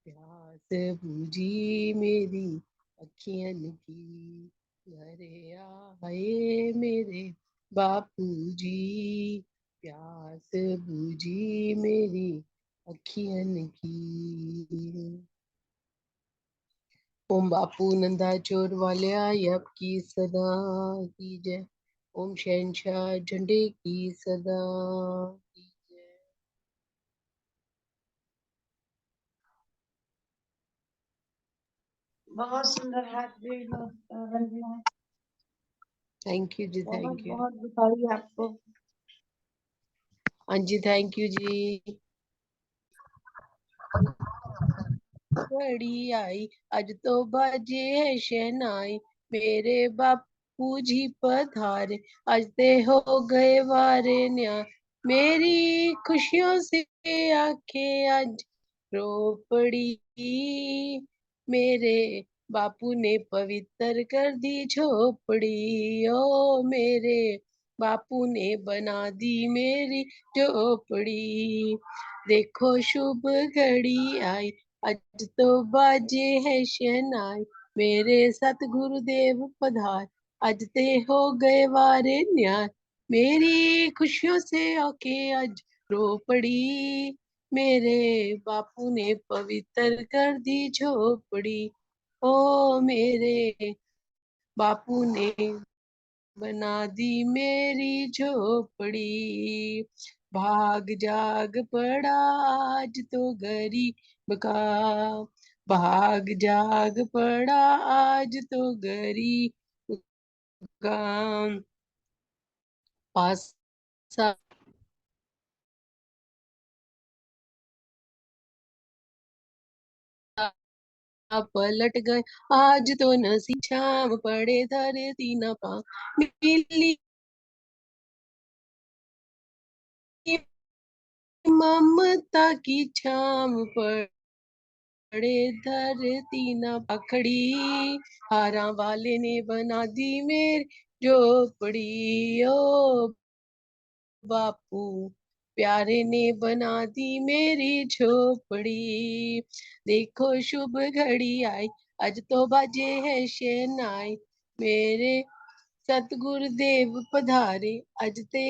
प्यास बुझी मेरी अखियन की। घरे आए मेरे बापूजी, प्यास बुझी मेरी अखियन की। ओम बापू नंदा चोर वालिया आपकी सदा की जय। ओम शहंशाह झंडे की सदा की जय। बहुत सुंदर हाथ भी रंजना, थैंक यू जी, बहुत थैंक यू। बहुत बधाई आपको। हाँ जी, थैंक यू जी। घड़ी आई आज तो बाजे है शहनाई, मेरे बापू जी पधारे आज ते हो गए वारे न्याय। मेरी खुशियों से आंखें आज रो पड़ी, मेरे बापू ने पवित्र कर दी झोपड़ी। ओ मेरे बापू ने बना दी मेरी झोपड़ी। देखो शुभ घड़ी आई आज तो बाजे है शहनाई, मेरे सतगुरुदेव पधार आज ते हो गए वारे न्याय। मेरी खुशियों से आके आज रो पड़ी, मेरे बापू ने पवित्र कर दी झोपड़ी। ओ मेरे बापू ने बना दी मेरी झोपड़ी। भाग जाग पड़ा आज तो गरीब का, भाग जाग पड़ा आज तो गरीब का। पासा पलट गए, आज तो नसी छाम पड़े धरती न पा मिली ममता की छाम पड़े धरती न पकड़ी, हारा वाले ने बना दी मेरी झोपड़ी। ओ बापू प्यारे ने बना दी मेरी झोपड़ी। देखो शुभ घड़ी आई, आज तो बाजे है शहनाई, मेरे सतगुरुदेव पधारे, आज ते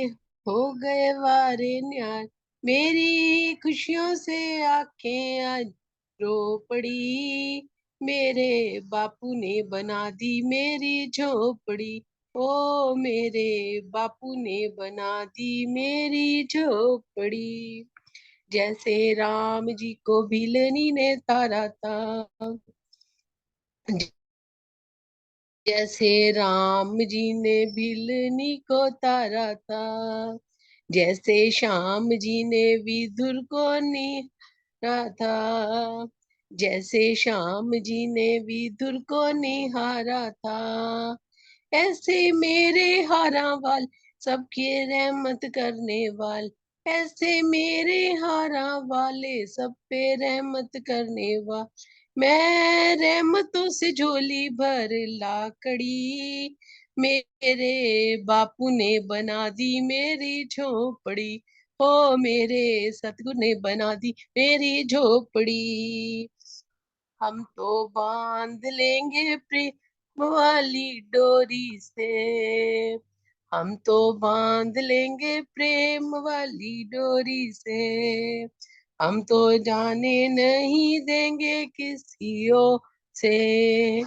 हो गए वारे न्याय, मेरी खुशियों से आंखें आज रो पड़ी, मेरे बापू ने बना दी मेरी झोपड़ी। ओ मेरे बापू ने बना दी मेरी झोपड़ी। जैसे राम जी को भिलनी ने तारा था, जैसे राम जी ने भिलनी को तारा था, जैसे श्याम जी ने विदुर को निहारा था, जैसे श्याम जी ने विदुर को निहारा था, ऐसे मेरे हारा वाल सबके रहमत करने वाल, ऐसे मेरे हारा वाले सब पे रहमत करने वाल, मैं रहमतों से झोली भर लाकड़ी, मेरे बापू ने बना दी मेरी झोपड़ी। ओ मेरे सतगुरु ने बना दी मेरी झोपड़ी। हम तो बांध लेंगे प्रेम वाली डोरी से, हम तो बांध लेंगे प्रेम वाली डोरी से, हम तो जाने नहीं देंगे किसी और से,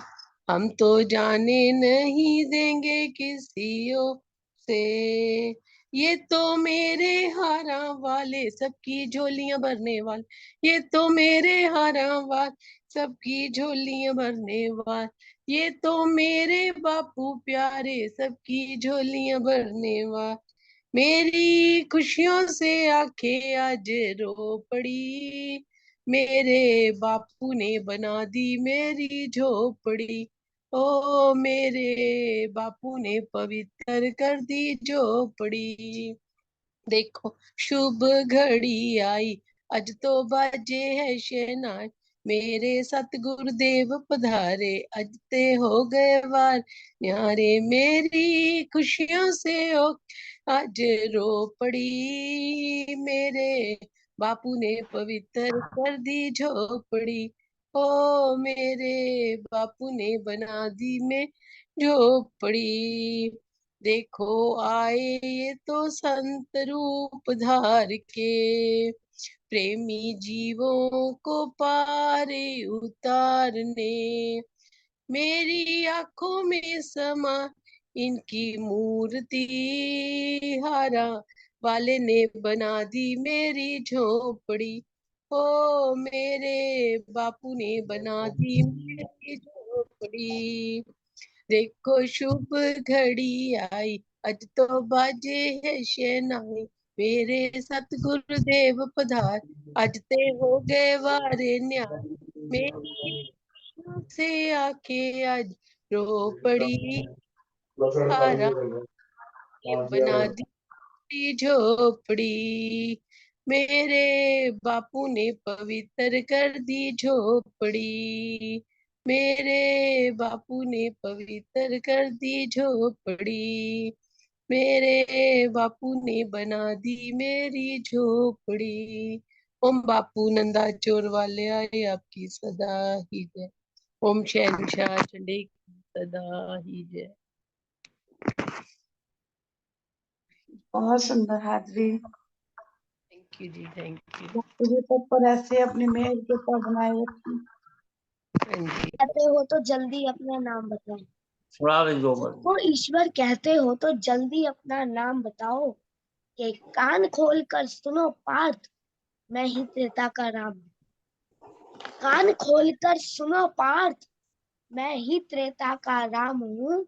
हम तो जाने नहीं देंगे किसी और से। ये तो मेरे हारा वाले सबकी झोलियां भरने वाले, ये तो मेरे हारा वाले सबकी झोलियां भरने वाले, ये तो मेरे बापू प्यारे सबकी झोलियां भरने वाले, मेरी खुशियों से आंखें आज रो पड़ी, मेरे बापू ने बना दी मेरी झोपड़ी। ओ मेरे बापू ने पवित्र कर दी झोपड़ी। देखो शुभ घड़ी आई, आज तो बाजे है शहनाई, मेरे सतगुरुदेव पधारे, आज ते हो गए वार न्यारे, मेरी खुशियों से हो आज रो पड़ी, मेरे बापू ने पवित्र कर दी झोपड़ी। ओ मेरे बापू ने बना दी मैं झोपड़ी। देखो आए ये तो संत रूप धार के, प्रेमी जीवों को पारे उतारने, मेरी आंखों में समा इनकी मूर्ति, हारा वाले ने बना दी मेरी झोपड़ी। ओ मेरे बापू ने बना दी मेरी झोपड़ी। देखो शुभ घड़ी आई, आज तो बाजे है शहनाई, मेरे सतगुरुदेव पधार, आज ते हो गए वारे न्याय, मेरी से आके आज रो पड़ी, हारा ने बना दी झोपड़ी, मेरे बापू ने पवित्र कर दी झोपड़ी, मेरे बापू ने पवित्र कर दी झोपड़ी, मेरे बापू ने बना दी मेरी झोपड़ी। ओम बापू नंदा चोर वाले आए आपकी सदा ही जय, ओम शहनशाह चंडी की सदा ही जय। बहुत सुंदर हाजरी। थैंक यू जी, थैंक यू। मुझे सब पर ऐसे अपने मेहर के ऊपर बनाए रखी। हाँ जी, कहते हो तो जल्दी अपना नाम बताओ, सुना दो बस। तो ईश्वर कहते हो तो जल्दी अपना नाम बताओ, कि कान खोल कर सुनो पार्थ, मैं ही त्रेता का राम हूँ। कान खोल कर सुनो पार्थ, मैं ही त्रेता का राम हूँ।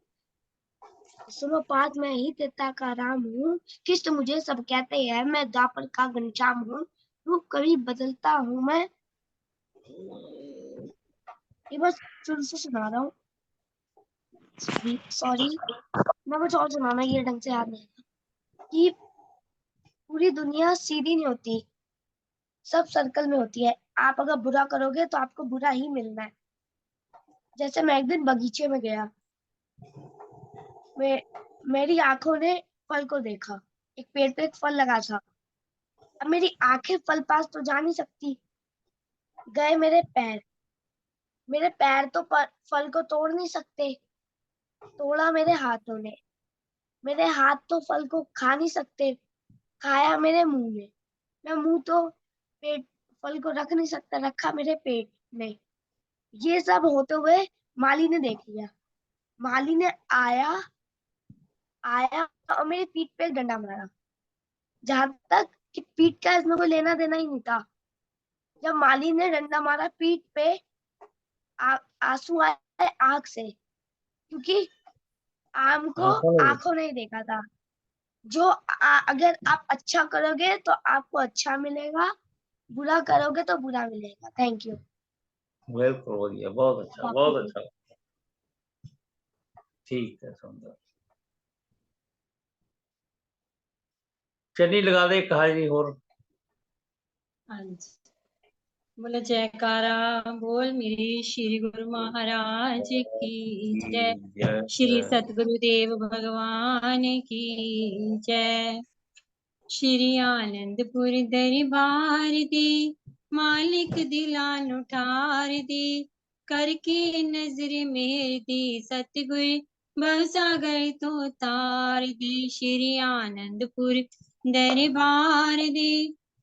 सुनो पार्थ, मैं ही त्रेता का राम हूँ। कृष्ण मुझे सब कहते हैं, मैं द्वापर का घनश्याम हूँ। रूप कभी बदलता हूँ मैं। ये बस शुरू से सुना रहा हूँ। सॉरी, मैं कुछ और सुनाना, ये ढंग से याद नहीं कि पूरी दुनिया सीधी नहीं होती, सब सर्कल में होती है। आप अगर बुरा करोगे तो आपको बुरा ही मिलना है। जैसे मैं एक दिन बगीचे में गया, मेरी आंखों ने फल को देखा। एक पेड़ पे एक फल लगा था। अब मेरी आंखें फल पास तो जा नहीं सकती, गए मेरे पैर तो फल को तोड़ नहीं सकते, तोड़ा मेरे हाथों ने। मेरे हाथ तो फल को खा नहीं सकते, खाया मेरे मुंह में। मैं मुंह तो पेट फल को रख नहीं सकता, रखा मेरे पेट में। ये सब होते हुए माली ने देख लिया। माली ने आया आया और मेरी पीठ पे एक डंडा मारा, जहां तक कि पीठ का इसमें कोई लेना देना ही नहीं था। जब माली ने डंडा मारा पीठ पे, आंसू आए आंख से, क्योंकि आम को आंखों नहीं देखा था। अगर आप अच्छा करोगे तो आपको अच्छा मिलेगा, बुरा करोगे तो बुरा मिलेगा। Thank you. बिल्कुल बढ़िया, बहुत अच्छा, बहुत अच्छा। ठीक है, सुंदर। चलिए लगा दे कहानी और। हाँ जी, बोले जयकारा बोल मेरे श्री गुरु महाराज की जय। जय श्री सतगुरुदेव भगवान की जय। श्री आनंदपुर दरबार दे, मालिक दिलान उठार दे, करके नजर मेहर दे सतगुर, भवसागर तो तार दे। श्री आनंदपुर दरबार दे,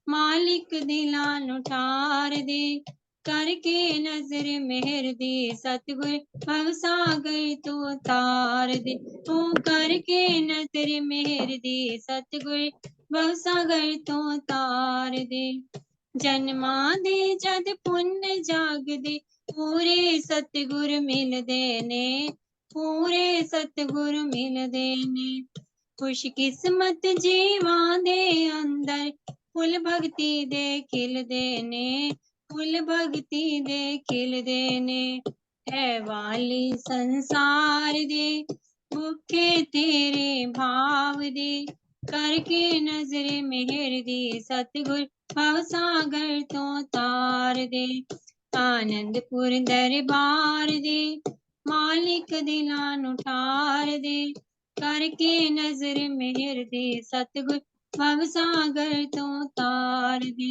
मालिक दिलान उठार दे, करके नजर मेहर दे सतगुर, भवसागर तो तार दे। ओ करके नजर मेहर दे सतगुर, भवसागर तो तार दे। जन्मा दे जद पुण्य जाग दे, पूरे सतगुर मिल देने, पूरे सतगुर मिल देने। खुश किस्मत जीवा दे अंदर, फुल भक्ति दे खिल देने, फुल भक्ति दे खिल देने। है वाली संसार दे, भूखे तेरे भाव दे, करके नजर मेहर दी सतगुर, भवसागर तो तार दे। आनंदपुर दरबार दे, मालिक दिलान उठार दे, करके नजर मेहर दे सतगुर, भवसागर तो तार दे।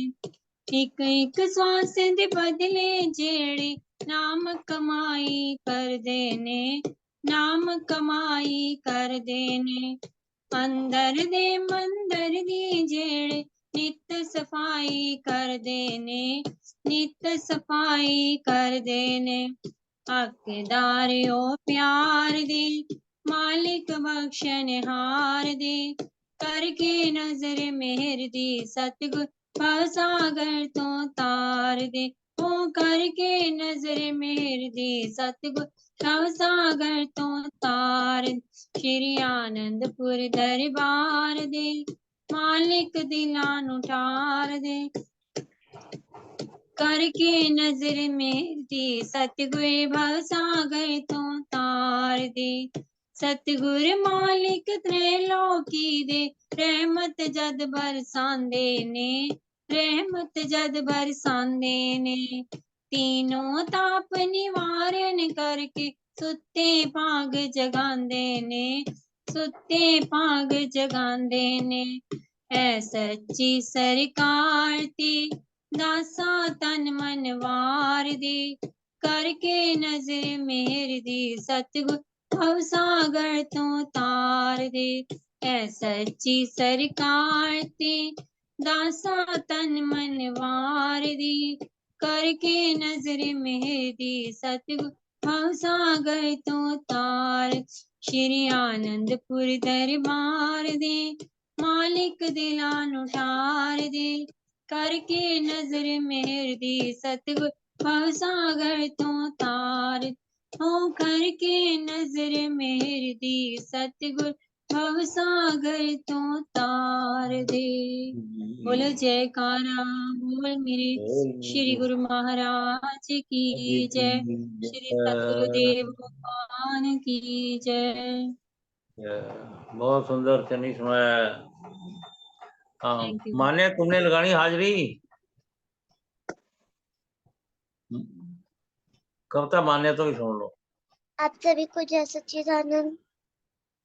एक एक श्वास दे बदले जेड़े, नाम कमाई कर देने, नाम कमाई कर देने। अंदर दे मंदर दी जेड़े, नित सफाई कर देने, नित सफाई कर देने। हकदार ओ प्यार दे, मालिक बख्शन हार दे, करके नजर मेहर दी सतगुर, भवसागर तो तार दे। ओ करके नजर मेहर दी सतगुर, भवसागर तो तार। श्री आनंदपुर दरबार दे, मालिक दिलान उठार दे, करके नजर मेहर दी सतगुर, भवसागर तो तार दे। सतगुर मालिक त्रैलोकी दे, रहमत जद बरसांदे ने, रहमत जद बरसांदे ने। तीनों ताप निवारण करके, सुते भाग जगांदे ने, सुते भाग जगांदे ने। ऐ सच्ची सरकार ते, दासा तन मन वार दे, करके नजर मेहर दी सतगुर, भवसागर तो तार दे। ऐ सच्ची सरकार ते, दासा तन मन वार दे, करके नजर मेहर दी सतगुर, भवसागर तो तार। श्री आनंदपुर दरबार दे, मालिक दिलान उठार दे, करके नजर मेहर दी सतगुर, भवसागर तो तार। हो करके नजर मेर दी सतगुर भव सागर तो तार दे। बोलो जयकारा बोल मेरे श्री गुरु महाराज की जय। श्री सतगुरुदेव भगवान की जय। बहुत सुंदर चनी सुनाया है। हाँ थैंक यू। मान्य तुमने लगानी हाजरी। कविता मान्य तो ही सुन लो। आप सभी को जय सच्चिदानंद।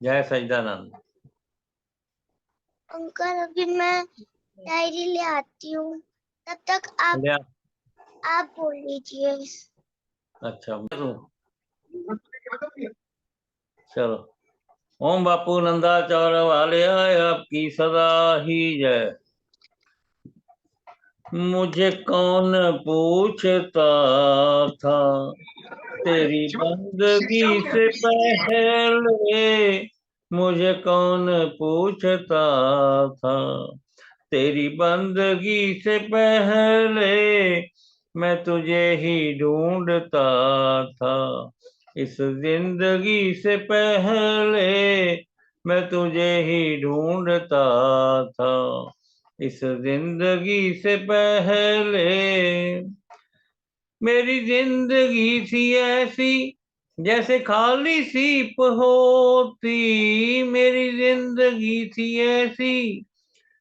जय सच्चिदानंद। अंकल अभी मैं डायरी ले आती हूँ, तब तक आप बोल लीजिए। अच्छा चलो। ओम बापू नंदाचार वाले आए आपकी सदा ही जय। मुझे कौन पूछता था तेरी बंदगी से पहले, मुझे कौन पूछता था तेरी बंदगी से पहले, मैं तुझे ही ढूंढता था इस जिंदगी से पहले, मैं तुझे ही ढूंढता था इस जिंदगी से पहले। मेरी जिंदगी थी ऐसी जैसे खाली सीप होती, मेरी जिंदगी थी ऐसी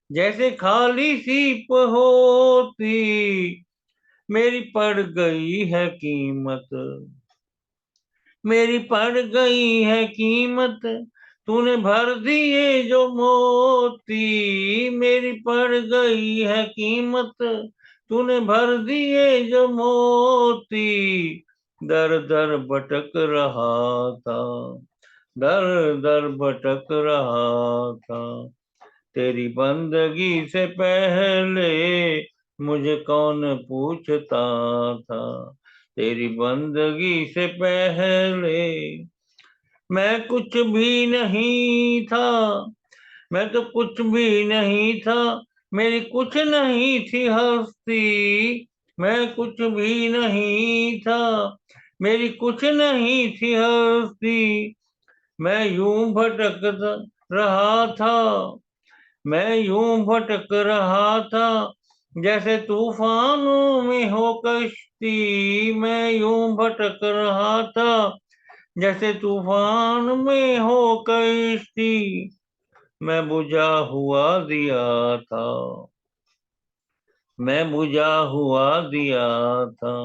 जैसे खाली सीप होती, मेरी पड़ गई है कीमत, मेरी पड़ गई है कीमत, तूने भर दिए जो मोती, मेरी पड़ गई है कीमत, तूने भर दिए जो मोती। दर दर भटक रहा था, दर दर भटक रहा था, तेरी बंदगी से पहले मुझे कौन पूछता था, तेरी बंदगी से पहले। मैं कुछ भी नहीं था, मैं तो कुछ भी नहीं था, मेरी कुछ नहीं थी हस्ती, मैं कुछ भी नहीं था, मेरी कुछ नहीं थी हस्ती। मैं यूं भटक रहा था, मैं यूं भटक रहा था जैसे तूफानों में हो कश्ती, मैं यूं भटक रहा था जैसे तूफान में हो कश्ती। मैं बुझा हुआ दिया था, मैं बुझा हुआ दिया था,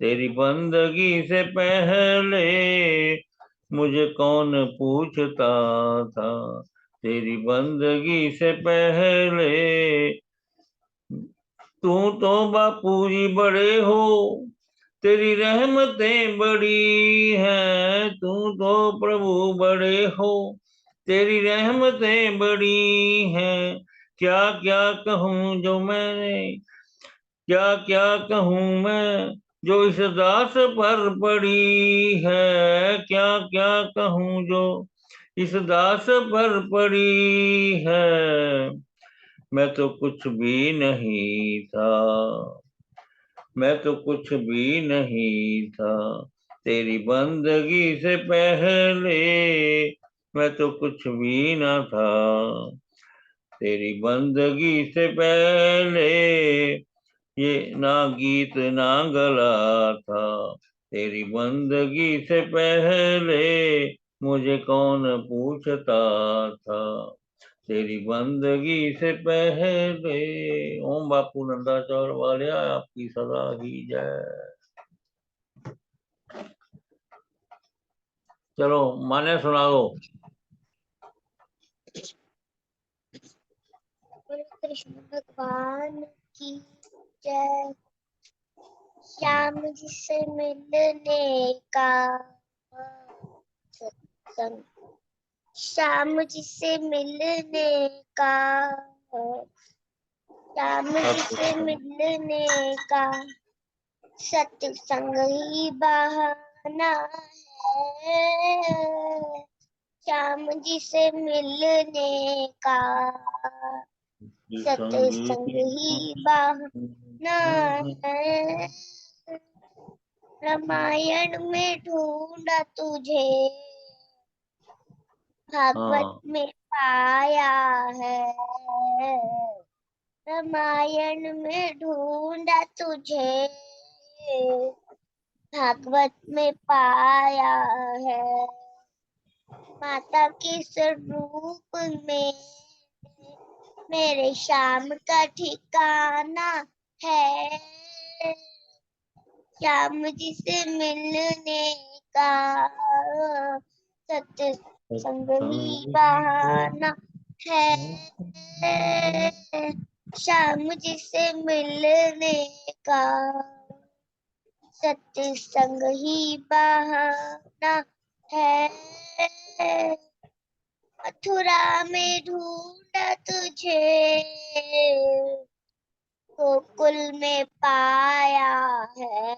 तेरी बंदगी से पहले मुझे कौन पूछता था, तेरी बंदगी से पहले। तू तो बापू जी बड़े हो, तेरी रहमतें बड़ी हैं, तू तो प्रभु बड़े हो, तेरी रहमतें बड़ी हैं। क्या क्या कहूँ जो मैंने, क्या क्या कहूँ मैं जो इस दास पर पड़ी है, क्या क्या कहूँ जो इस दास पर पड़ी है। मैं तो कुछ भी नहीं था, मैं तो कुछ भी नहीं था, तेरी बंदगी से पहले मैं तो कुछ भी न था, तेरी बंदगी से पहले ये ना गीत ना गला था, तेरी बंदगी से पहले मुझे कौन पूछता था, तेरी बंदगी से पहले। ओम बापू नंदाचार वाले आपकी सदा ही जय। चलो माने सुना दो। कृष्ण भगवान की जय। श्याम जी से मिलने का सत्संग, श्याम जी से मिलने का, श्याम जी से मिलने का सत्संग ही बहाना है, श्याम जी से मिलने का सत्संग ही बहाना है। रामायण में ढूंढा तुझे, भागवत हाँ में पाया है। रामायण में ढूंढा तुझे, भागवत में पाया है। माता के स्वरूप में मेरे श्याम का ठिकाना है। श्याम जी से मिलने का सत्य संग ही बहाना है। श्याम जी से मिलने का सत्य संग ही बहाना है। मथुरा में ढूंढा तुझे, गोकुल में पाया है।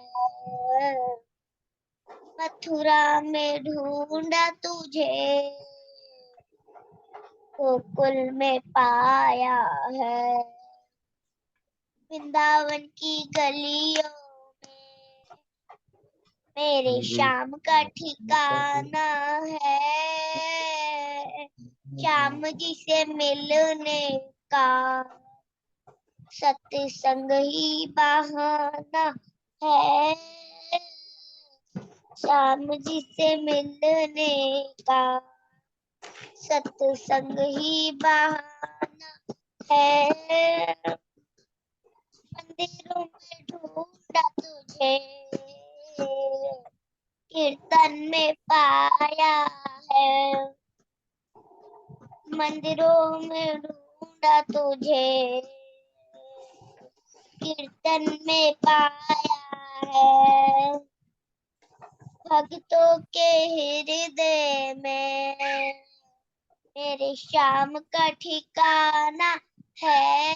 मथुरा में ढूंढा तुझे, गोकुल में पाया है। वृंदावन की गलियों में मेरे श्याम का ठिकाना है। श्याम जी से मिलने का सत्य संग ही बहाना है। श्याम जी से मिलने का सत्य संग ही बहाना है। मंदिरों में ढूंढा तुझे, कीर्तन में पाया है। मंदिरों में ढूंढा तुझे, कीर्तन में पाया है। भक्तों के हृदय में मेरे श्याम का ठिकाना है।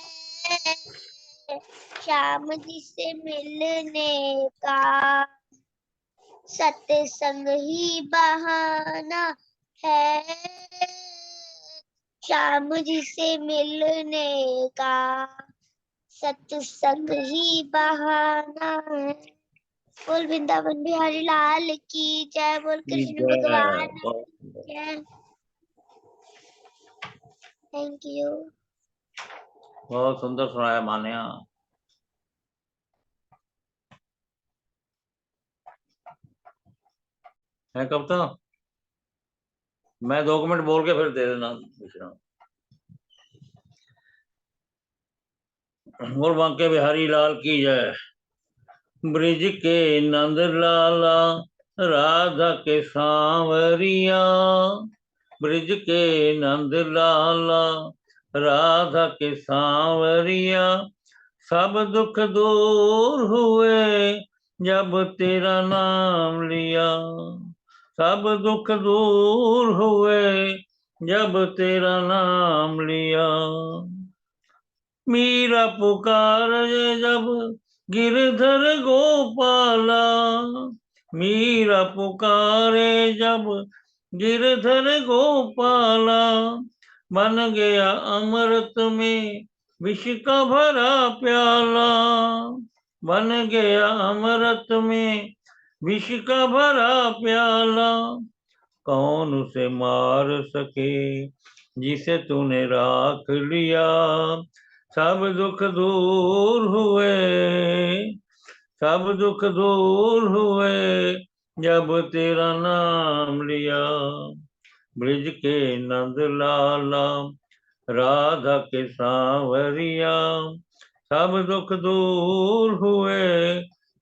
श्याम जी से मिलने का सत्य संग ही बहाना है। श्याम जी से मिलने का सत्य संग ही बहाना है। बोल वृंदावन बिहारी लाल की जय। बोल कृष्ण भगवान की जय। Thank you. बहुत सुंदर सुनाया मान्या। है कब तक? मैं 2 मिनट बोल के फिर दे देना विश्राम। बोल बांके बिहारी लाल की जय। ब्रिज के नंद लाला राधा के सांवरिया, ब्रिज के नंद लाला राधा के सांवरिया, सब दुख दूर हुए जब तेरा नाम लिया। सब दुख दूर हुए जब तेरा नाम लिया। मीरा पुकारे जब गिरधर गोपाला, मीरा पुकारे जब गिरधर गोपाला, बन गया अमृत में विष का भरा प्याला। बन गया अमृत में विष का भरा प्याला। कौन उसे मार सके जिसे तूने राख लिया। सब दुख दूर हुए, सब दुख दूर हुए जब तेरा नाम लिया। ब्रिज के नंद लाला राधा के सांवरिया, सब दुख दूर हुए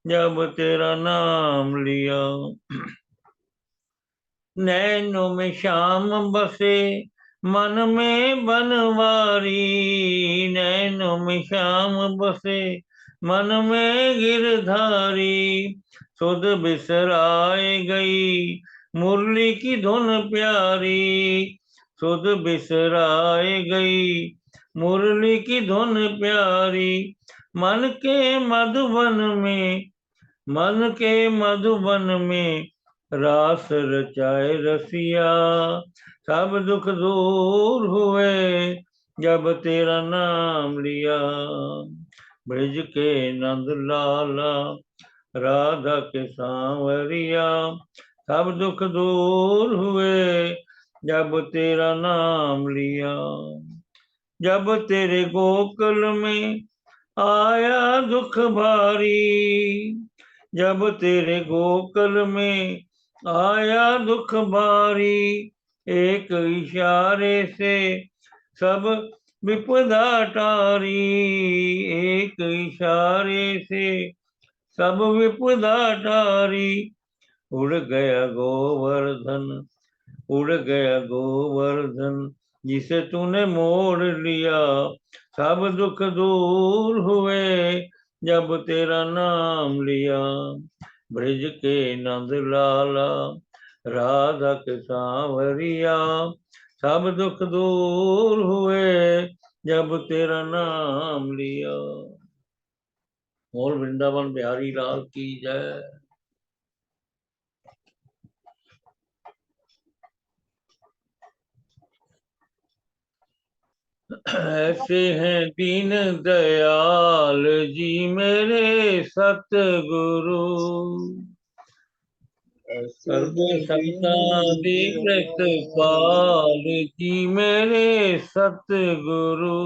जब तेरा नाम लिया। नैनों में श्याम बसे मन में बनवारी, नैनों में श्याम बसे मन में गिरधारी। सुध बिसराए गई मुरली की धुन प्यारी, सुध बिसराए गई मुरली की धुन प्यारी। मन के मधुबन में, मन के मधुबन में रास रचाए रसिया। सब दुख दूर हुए जब तेरा नाम लिया। ब्रिज के नंद लाला राधा के सांवरिया। सब दुख दूर हुए जब तेरा नाम लिया। जब तेरे गोकुल में आया दुख भारी। जब तेरे गोकुल में आया दुख भारी। एक इशारे से सब विपदा टारी। एक इशारे से सब विपदा टारी। उड़ गया गोवर्धन, उड़ गया गोवर्धन, जिसे तूने मोड़ लिया। सब दुख दूर हुए जब तेरा नाम लिया। ब्रज के नंद लाला, राधा के सांवरिया। सब दुख दूर हुए जब तेरा नाम लिया। बोल वृंदावन बिहारी लाल की जय। ऐसे हैं दीन दयाल जी मेरे सतगुरु। सर्व संतादि पाल जी मेरे सतगुरु।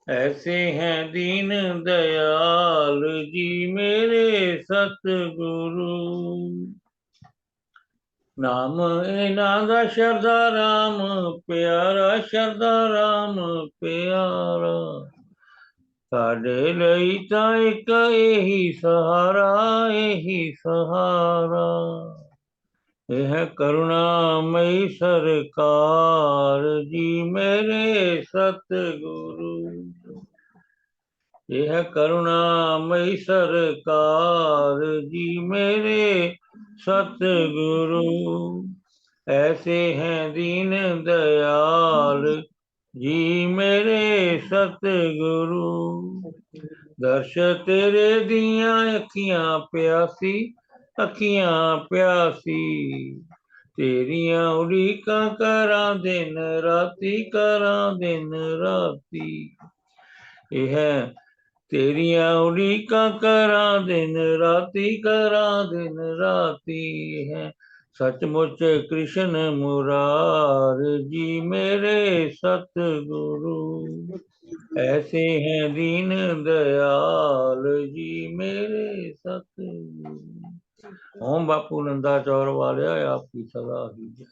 ऐसे हैं दीन दयाल जी मेरे सतगुरु। नाम नादा शरदा राम प्यारा, शरदा राम प्यारा। साडे लई तां इक एही सहारा, एही सहारा। यह करुणामयी सरकार जी मेरे सतगुरु। यह करुणामयी सरकार जी मेरे सतगुरु। ऐसे हैं दीन दयाल जी मेरे सतगुरु। दर्श तेरे दियां अखियां प्यासी, अखियां प्यासी। तेरियां उड़ीकां करां दिन राती, करां दिन राती। यह तेरियां उड़ीकां करां दिन राती, करां दिन राती। है सचमुच कृष्ण मुरार जी मेरे सतगुरु। ऐसे हैं दीन दयाल जी मेरे सतगुरु। ओम बापू नंदा चौर वाले आपकी सदा ही जय।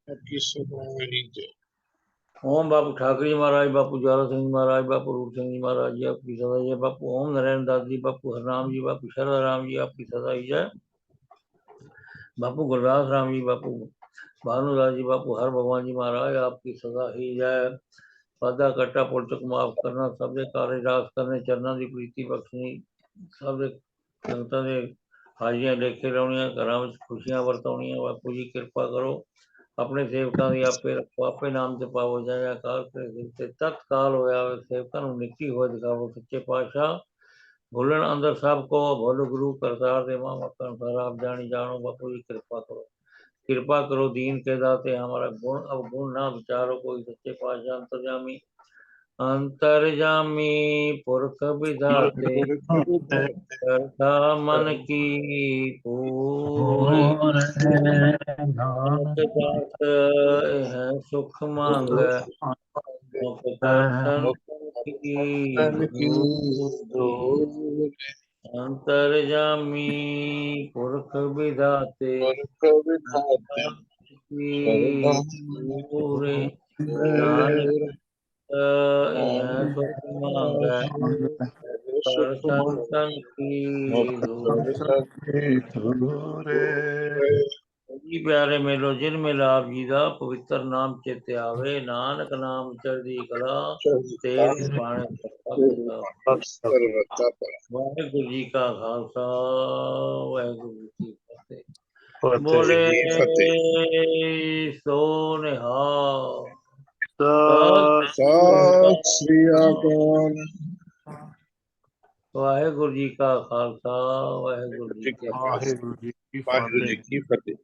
आपकी सदा ही जय। ओम बापू ठाकरे जी महाराज, बापू ज्वाला सिंह महाराज, बापू रूप सिंह जी महाराज जी आपकी सदा ही जय। बापू ओम नारायण दास जी, बापू हरनाम जी, बापू शरदा राम जी आपकी सदा ही जय। बापू गुरदास राम जी, बापू भानुदास जी, बापू हर भगवान जी महाराज आपकी सदा ही जय। वादा कट्टा पुल चुक माफ करना, सबके कार्य रास करने, चरणों की प्रीति बख्शनी, सब संगतां दे हाजियां लेके लाउणियां, घरां विच खुशियां वरताउणियां। बापू जी कृपा करो, अपने सेवकां दी आपे रखो, आपे नाम ते पावो। जय अकाल ते तत्काल होया सेवकां नूं निकी होए दिखावो। सच्चे पातशाह भुलन अंदर सब को भुल गुरु करतार दे मामा कर आप जानी जानो। बापू जी कृपा करो, कृपा करो दीन के दाते हमारा गुण अवगुण ना विचारो कोई। सच्चे पातशाह अंतर्यामी, अंतर्यामी पुरख विधाते, करता मन की पूरी। नानक दास है सुख मांगे, मुख दर्शन की धूरी। अंतर्यामी पुरख विधाते, पूरे। नानक है सुख मांगे, कर संतन की धूरी। जी प्यारे मेलो जिन मेला आप जी दा पवित्र नाम चेते आवे। नानक नाम चढ़दी कला, तेरे पाने वाहेगुरु जी का खालसा, वाहेगुरु जी की फतेह। बोले सो निहाल। सत श्री अकाल। वाहेगुरु जी का खालसा, वाहेगुरु जी की फतेह। वाहेगुरु जी की फतेह।